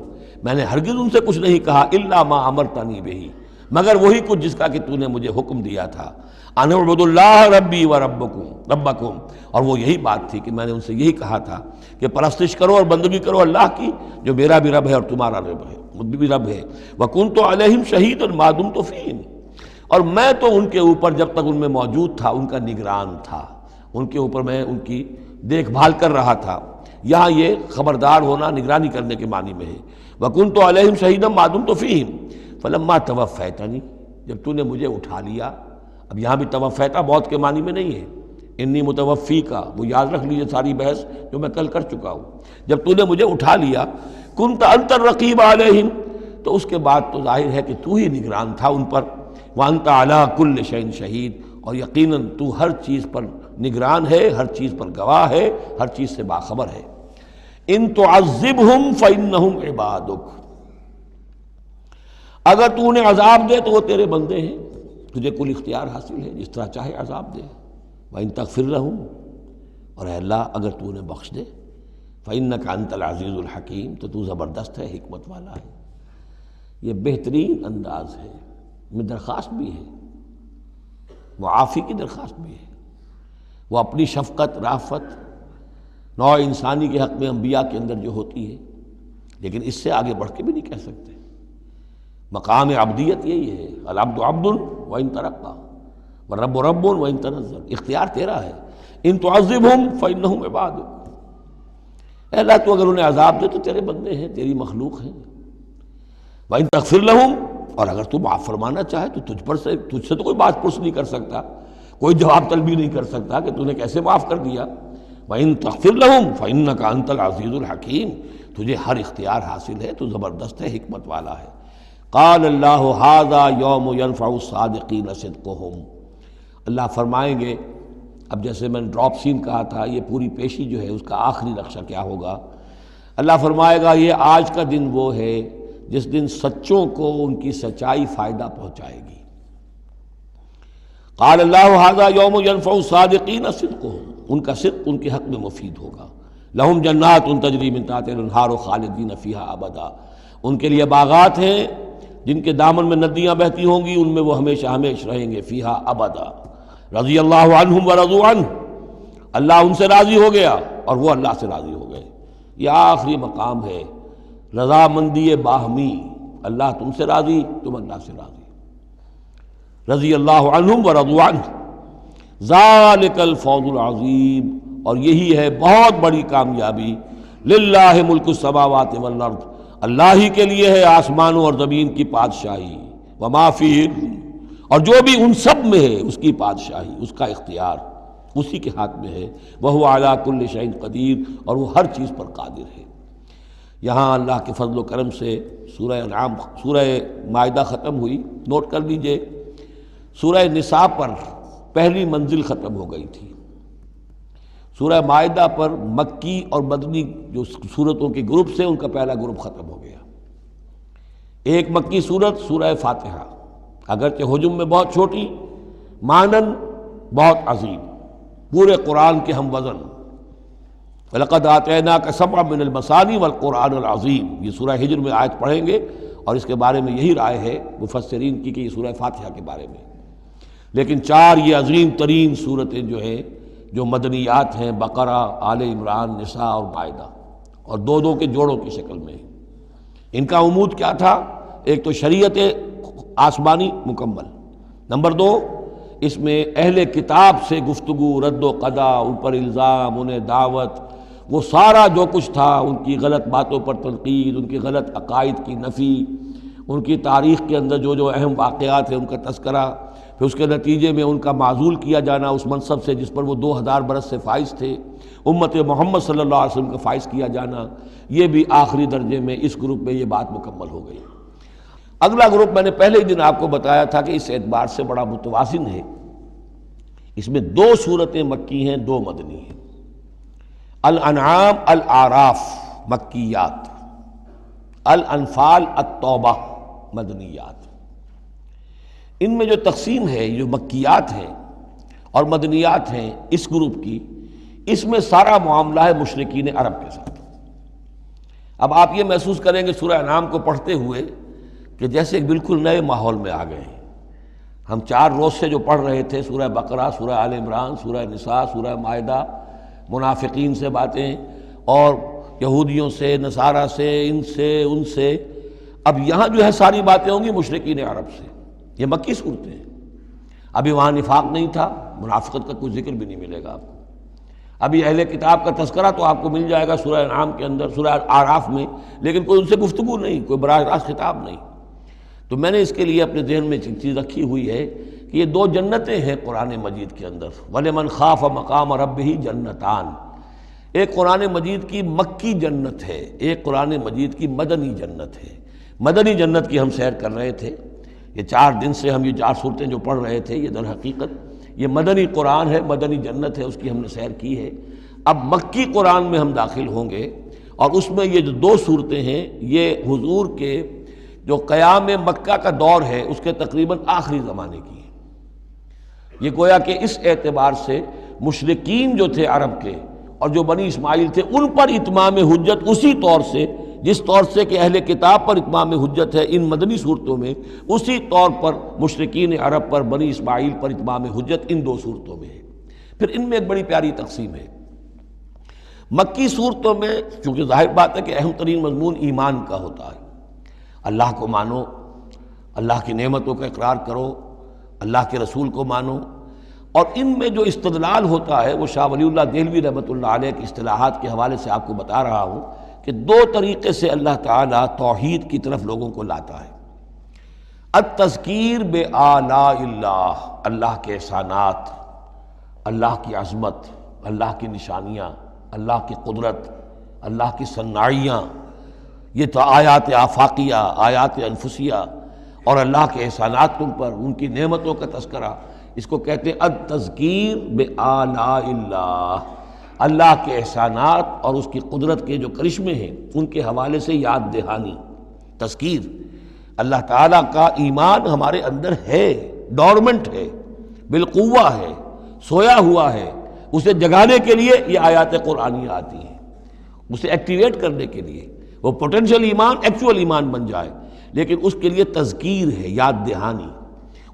میں نے ہرگز ان سے کچھ نہیں کہا. الا ما امرتنی بہ، مگر وہی کچھ جس کا کہ تو نے مجھے حکم دیا تھا. ان اعبدوا اللہ ربی و ربکم، اور وہ یہی بات تھی کہ میں نے ان سے یہی کہا تھا کہ پرستش کرو اور بندگی کرو اللہ کی، جو میرا بھی رب ہے اور تمہارا رب ہے، مجھ بھی رب ہے. وکنت علیہم شہیدا ما دمت فیہم، اور میں تو ان کے اوپر جب تک ان میں موجود تھا ان کا نگران تھا، ان کے اوپر میں ان کی دیکھ بھال کر رہا تھا. یہاں یہ خبردار ہونا نگرانی کرنے کے معنی میں ہے. وکنت علیہم شہیدا ما دمت فیہم فلما توفیتنی، جب تو نے مجھے اٹھا لیا. اب یہاں بھی توفیتا موت کے معنی میں نہیں ہے، انی متوفی کا، وہ یاد رکھ لیجیے ساری بحث جو میں کل کر چکا ہوں. جب تو نے مجھے اٹھا لیا، کنت انت الرقیب علیہم، تو اس کے بعد تو ظاہر ہے کہ تو ہی نگران تھا ان پر. وانت علی کل شیء شہید، اور یقیناً تو ہر چیز پر نگران ہے، ہر چیز پر گواہ ہے، ہر چیز سے باخبر ہے. ان تعذبہم فانہم عبادک، اگر تو انہیں عذاب دے تو وہ تیرے بندے ہیں، تجھے کل اختیار حاصل ہے، جس طرح چاہے عذاب دے. وَإِن تغفر لَهُمْ، اور اے اللہ اگر تو انہیں بخش دے، فَإِنَّكَ أَنْتَ الْعَزِيزُ الْحَكِيمُ، تو تو زبردست ہے، حکمت والا ہے. یہ بہترین انداز ہے، میں درخواست بھی ہے، معافی کی درخواست بھی ہے. وہ اپنی شفقت، رافت نوع انسانی کے حق میں انبیاء کے اندر جو ہوتی ہے، لیکن اس سے آگے بڑھ کے بھی نہیں کہہ سکتے. مقام عبدیت یہی ہے، العبد عبد وان ترقى والرب رب وان تنزل، اختیار تیرا ہے. ان تعذبہم فانہم عبادک، اے اللہ تو اگر انہیں عذاب دے تو تیرے بندے ہیں، تیری مخلوق ہیں. وان تغفر لہم، اور اگر تو معاف فرمانا چاہے تو تجھ سے تو کوئی بات پرس نہیں کر سکتا، کوئی جواب طلبی نہیں کر سکتا کہ تو نے کیسے معاف کر دیا. وان تغفر لہم فانک انت العزیز الحکیم، تجھے ہر اختیار حاصل ہے، تو زبردست ہے، حکمت والا ہے. قال اللہ ھذا یوم ینفع الصادقین صدقہم، اللہ فرمائیں گے، اب جیسے میں نے ڈراپ سین کہا تھا، یہ پوری پیشی جو ہے اس کا آخری نقشہ کیا ہوگا. اللہ فرمائے گا یہ آج کا دن وہ ہے جس دن سچوں کو ان کی سچائی فائدہ پہنچائے گی. قال اللہ ھذا یوم ینفع الصادقین صدقہم، ان کا صدق ان کے حق میں مفید ہوگا. لہم جنات تجری من تحتہا الانہار خالدین فیہا ابدا، ان کے لیے باغات ہیں جن کے دامن میں ندیاں بہتی ہوں گی، ان میں وہ ہمیشہ ہمیشہ رہیں گے. فیہا ابدا، رضی اللہ عنہم ورضوا عنہ، اللہ ان سے راضی ہو گیا اور وہ اللہ سے راضی ہو گئے. یہ آخری مقام ہے، رضامندی باہمی، اللہ تم سے راضی، تم اللہ سے راضی. رضی اللہ عنہم ورضوا عنہ، ذالک الفوز العظیم، اور یہی ہے بہت بڑی کامیابی. للہ ملک السماوات والارض، اللہ ہی کے لیے ہے آسمانوں اور زمین کی بادشاہی. وما فیہن، اور جو بھی ان سب میں ہے اس کی بادشاہی، اس کا اختیار اسی کے ہاتھ میں ہے. وہو علی کل شیء قدیر، اور وہ ہر چیز پر قادر ہے. یہاں اللہ کے فضل و کرم سے سورہ انعام، سورہ مائدہ ختم ہوئی. نوٹ کر لیجئے سورہ نساء پر پہلی منزل ختم ہو گئی تھی. سورہ مائدہ پر مکی اور مدنی جو سورتوں کے گروپ سے ان کا پہلا گروپ ختم ہو گیا. ایک مکی سورت سورہ فاتحہ، اگرچہ حجم میں بہت چھوٹی، معنن بہت عظیم، پورے قرآن کے ہم وزن. وَلَقَدْ آتَيْنَاكَ سَبْعًا مِنَ الْمَثَانِي وَالْقُرْآنِ الْعَظِيمِ، یہ سورہ ہجر میں آیت پڑھیں گے اور اس کے بارے میں یہی رائے ہے مفسرین کی کہ یہ سورہ فاتحہ کے بارے میں. لیکن چار یہ عظیم ترین صورتیں جو ہیں جو مدنیات ہیں، بقرہ، آل عمران، نساء اور مائدہ، اور دو دو کے جوڑوں کی شکل میں. ان کا عمود کیا تھا ایک تو شریعت آسمانی مکمل، نمبر 2 اس میں اہل کتاب سے گفتگو، رد و قضا، ان پر الزام، انہیں دعوت، وہ سارا جو کچھ تھا، ان کی غلط باتوں پر تنقید، ان کی غلط عقائد کی نفی، ان کی تاریخ کے اندر جو اہم واقعات ہیں ان کا تذکرہ، پھر اس کے نتیجے میں ان کا معزول کیا جانا اس منصب سے جس پر وہ 2000 برس سے فائز تھے، امت محمد صلی اللہ علیہ وسلم کا فائز کیا جانا، یہ بھی آخری درجے میں اس گروپ میں یہ بات مکمل ہو گئی۔ اگلا گروپ میں نے پہلے ہی دن آپ کو بتایا تھا کہ اس اعتبار سے بڑا متوازن ہے، اس میں 2 سورتیں مکی ہیں، 2 مدنی ہیں۔ الانعام الاعراف مکیات، الانفال التوبہ مدنیات۔ ان میں جو تقسیم ہے، جو مکیات ہیں اور مدنیات ہیں اس گروپ کی، اس میں سارا معاملہ ہے مشرکین عرب کے ساتھ۔ اب آپ یہ محسوس کریں گے سورہ انعام کو پڑھتے ہوئے کہ جیسے ایک بالکل نئے ماحول میں آ گئے ہیں۔ ہم 4 روز سے جو پڑھ رہے تھے سورہ بقرہ، سورہ آل عمران، سورہ نساء، سورہ مائدہ، منافقین سے باتیں اور یہودیوں سے، نصارہ سے، ان سے، اب یہاں جو ہے ساری باتیں ہوں گی مشرکین عرب سے۔ یہ مکی صورتیں ہیں، ابھی وہاں نفاق نہیں تھا، منافقت کا کوئی ذکر بھی نہیں ملے گا آپ کو۔ ابھی اہل کتاب کا تذکرہ تو آپ کو مل جائے گا سورہ انعام کے اندر، سورہ اعراف میں، لیکن کوئی ان سے گفتگو نہیں، کوئی براہ راست خطاب نہیں۔ تو میں نے اس کے لیے اپنے ذہن میں ایک چیز رکھی ہوئی ہے کہ یہ 2 جنتیں ہیں قرآن مجید کے اندر، وَلِمَنْ خَافَ مَقَامَ رَبِّهِ جنتان۔ ایک قرآن مجید کی مکی جنت ہے، ایک قرآن مجید کی مدنی جنت ہے۔ مدنی جنت کی ہم سیر کر رہے تھے، یہ 4 دن سے ہم یہ 4 صورتیں جو پڑھ رہے تھے، یہ در حقیقت یہ مدنی قرآن ہے، مدنی جنت ہے، اس کی ہم نے سیر کی ہے۔ اب مکی قرآن میں ہم داخل ہوں گے، اور اس میں یہ جو 2 صورتیں ہیں یہ حضور کے جو قیام مکہ کا دور ہے اس کے تقریباً آخری زمانے کی ہیں۔ یہ گویا کہ اس اعتبار سے مشرکین جو تھے عرب کے اور جو بنی اسماعیل تھے ان پر اتمام حجت اسی طور سے، جس طور سے کہ اہل کتاب پر اتمام حجت ہے ان مدنی صورتوں میں، اسی طور پر مشرکین عرب پر، بنی اسماعیل پر اتمام حجت ان 2 صورتوں میں ہے۔ پھر ان میں ایک بڑی پیاری تقسیم ہے۔ مکی صورتوں میں چونکہ ظاہر بات ہے کہ اہم ترین مضمون ایمان کا ہوتا ہے، اللہ کو مانو، اللہ کی نعمتوں کا اقرار کرو، اللہ کے رسول کو مانو، اور ان میں جو استدلال ہوتا ہے وہ شاہ ولی اللہ دہلوی رحمۃ اللہ علیہ کی اصطلاحات کے حوالے سے آپ کو بتا رہا ہوں کہ 2 طریقے سے اللہ تعالیٰ توحید کی طرف لوگوں کو لاتا ہے۔ التذکیر بآلاء اللہ، اللہ کے احسانات، اللہ کی عظمت، اللہ کی نشانیاں، اللہ کی قدرت، اللہ کی صنائیاں، یہ تو آیات آفاقیہ، آیات انفسیہ، اور اللہ کے احسانات تم پر، ان کی نعمتوں کا تذکرہ، اس کو کہتے ہیں التذکیر بآلاء اللہ، اللہ کے احسانات اور اس کی قدرت کے جو کرشمے ہیں ان کے حوالے سے یاد دہانی، تذکیر۔ اللہ تعالیٰ کا ایمان ہمارے اندر ہے، ڈورمنٹ ہے، بالقوہ ہے، سویا ہوا ہے، اسے جگانے کے لیے یہ آیات قرآنیہ آتی ہیں، اسے ایکٹیویٹ کرنے کے لیے، وہ پوٹینشیل ایمان ایکچوئل ایمان بن جائے، لیکن اس کے لیے تذکیر ہے، یاد دہانی۔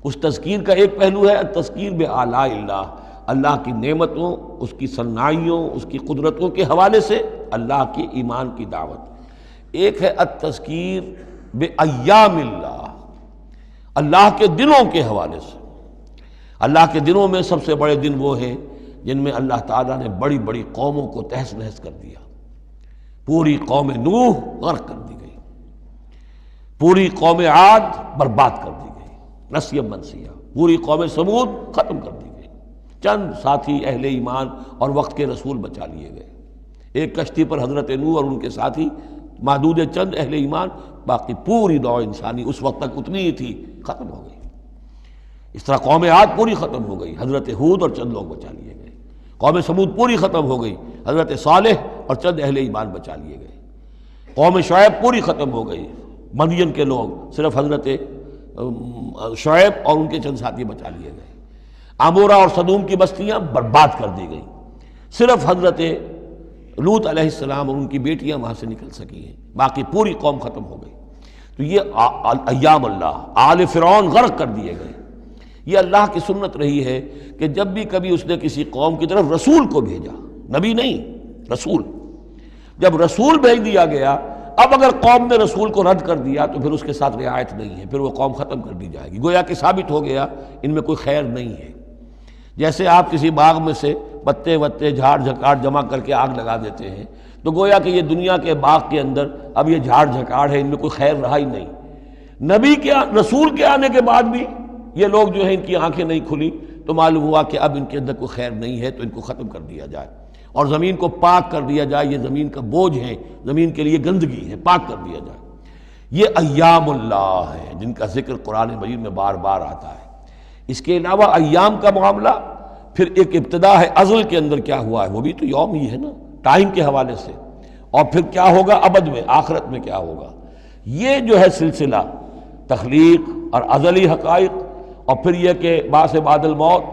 اس تذکیر کا ایک پہلو ہے التذکیر بآلاء اللہ، اللہ کی نعمتوں، اس کی صنائیوں، اس کی قدرتوں کے حوالے سے اللہ کی ایمان کی دعوت۔ ایک ہے التذکیر بایام اللہ، اللہ کے دنوں کے حوالے سے۔ اللہ کے دنوں میں سب سے بڑے دن وہ ہیں جن میں اللہ تعالیٰ نے بڑی بڑی قوموں کو تہس نہس کر دیا۔ پوری قوم نوح غرق کر دی گئی، پوری قوم عاد برباد کر دی گئی، نسیا منسیہ، پوری قوم سمود ختم کر دی گئی، چند ساتھی اہل ایمان اور وقت کے رسول بچا لیے گئے۔ ایک کشتی پر حضرت نوح اور ان کے ساتھی، محدود چند اہل ایمان، باقی پوری نوع انسانی اس وقت تک اتنی ہی تھی، ختم ہو گئی۔ اس طرح قوم عاد پوری ختم ہو گئی، حضرت ہود اور چند لوگ بچا لیے گئے۔ قوم سمود پوری ختم ہو گئی، حضرت صالح اور چند اہل ایمان بچا لیے گئے۔ قوم شعیب پوری ختم ہو گئی، مدین کے لوگ، صرف حضرت شعیب اور ان کے چند ساتھی بچا لیے گئے۔ عمورہ اور صدوم کی بستیاں برباد کر دی گئیں، صرف حضرت لوط علیہ السلام اور ان کی بیٹیاں وہاں سے نکل سکی ہیں، باقی پوری قوم ختم ہو گئی۔ تو یہ ایام اللہ، آل فرعون غرق کر دیے گئے۔ یہ اللہ کی سنت رہی ہے کہ جب بھی کبھی اس نے کسی قوم کی طرف رسول کو بھیجا، نبی نہیں، رسول، جب رسول بھیج دیا گیا اب اگر قوم نے رسول کو رد کر دیا تو پھر اس کے ساتھ رعایت نہیں ہے، پھر وہ قوم ختم کر دی جائے گی، گویا کہ ثابت ہو گیا ان میں کوئی خیر نہیں ہے۔ جیسے آپ کسی باغ میں سے پتے وتے جھاڑ جھکاڑ جمع کر کے آگ لگا دیتے ہیں تو گویا کہ یہ دنیا کے باغ کے اندر اب یہ جھاڑ جھکاڑ ہے، ان میں کوئی خیر رہا ہی نہیں۔ نبی کے رسول کے آنے کے بعد بھی یہ لوگ جو ہیں ان کی آنکھیں نہیں کھلی تو معلوم ہوا کہ اب ان کے اندر کوئی خیر نہیں ہے، تو ان کو ختم کر دیا جائے اور زمین کو پاک کر دیا جائے، یہ زمین کا بوجھ ہے، زمین کے لیے گندگی ہے، پاک کر دیا جائے۔ یہ ایام اللہ ہے جن کا ذکر قرآن مجید میں بار بار آتا ہے۔ اس کے علاوہ ایام کا معاملہ پھر ایک ابتدا ہے، ازل کے اندر کیا ہوا ہے وہ بھی تو یوم ہی ہے نا، ٹائم کے حوالے سے، اور پھر کیا ہوگا ابد میں، آخرت میں کیا ہوگا۔ یہ جو ہے سلسلہ تخلیق اور ازلی حقائق، اور پھر یہ کہ بعث بعد الموت،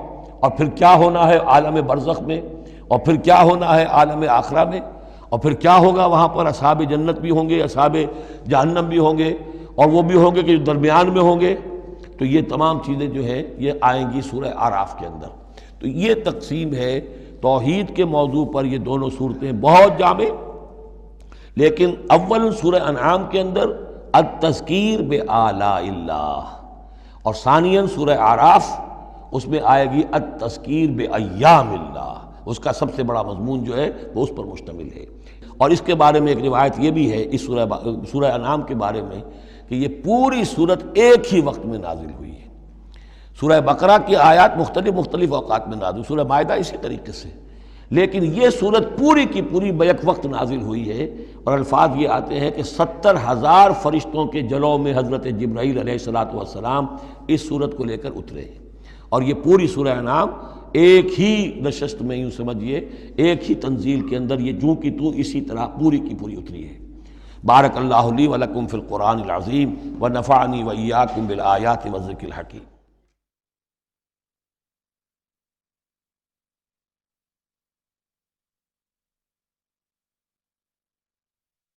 اور پھر کیا ہونا ہے عالم برزخ میں، اور پھر کیا ہونا ہے عالم آخرہ میں، اور پھر کیا ہوگا وہاں پر اصحاب جنت بھی ہوں گے، اصحاب جہنم بھی ہوں گے، اور وہ بھی ہوں گے کہ جو درمیان میں ہوں گے، تو یہ تمام چیزیں جو ہیں یہ آئیں گی سورہ اعراف کے اندر۔ تو یہ تقسیم ہے توحید کے موضوع پر، یہ دونوں صورتیں بہت جامع، لیکن اول سورہ انعام کے اندر التذکیر بآلاء اللہ، اور ثانیاً سورہ اعراف اس میں آئے گی التذکیر بایام اللہ، اس کا سب سے بڑا مضمون جو ہے وہ اس پر مشتمل ہے۔ اور اس کے بارے میں ایک روایت یہ بھی ہے اس سورہ انعام کے بارے میں کہ یہ پوری سورت ایک ہی وقت میں نازل ہوئی ہے۔ سورہ بقرہ کی آیات مختلف اوقات میں نازل، سورہ مائدہ اسی طریقے سے، لیکن یہ سورت پوری کی پوری بیک وقت نازل ہوئی ہے، اور الفاظ یہ آتے ہیں کہ 70,000 فرشتوں کے جلوں میں حضرت جبرائیل علیہ السلام اس سورت کو لے کر اترے ہیں، اور یہ پوری سورہ انعام ایک ہی نشست میں، یوں سمجھیے ایک ہی تنزیل کے اندر یہ جوں کی تو اسی طرح پوری کی پوری اتری ہے۔ بارک اللہ لی ولکم فی القرآن العظیم ونفعنی وإیاکم بالآیات والذکر الحکیم۔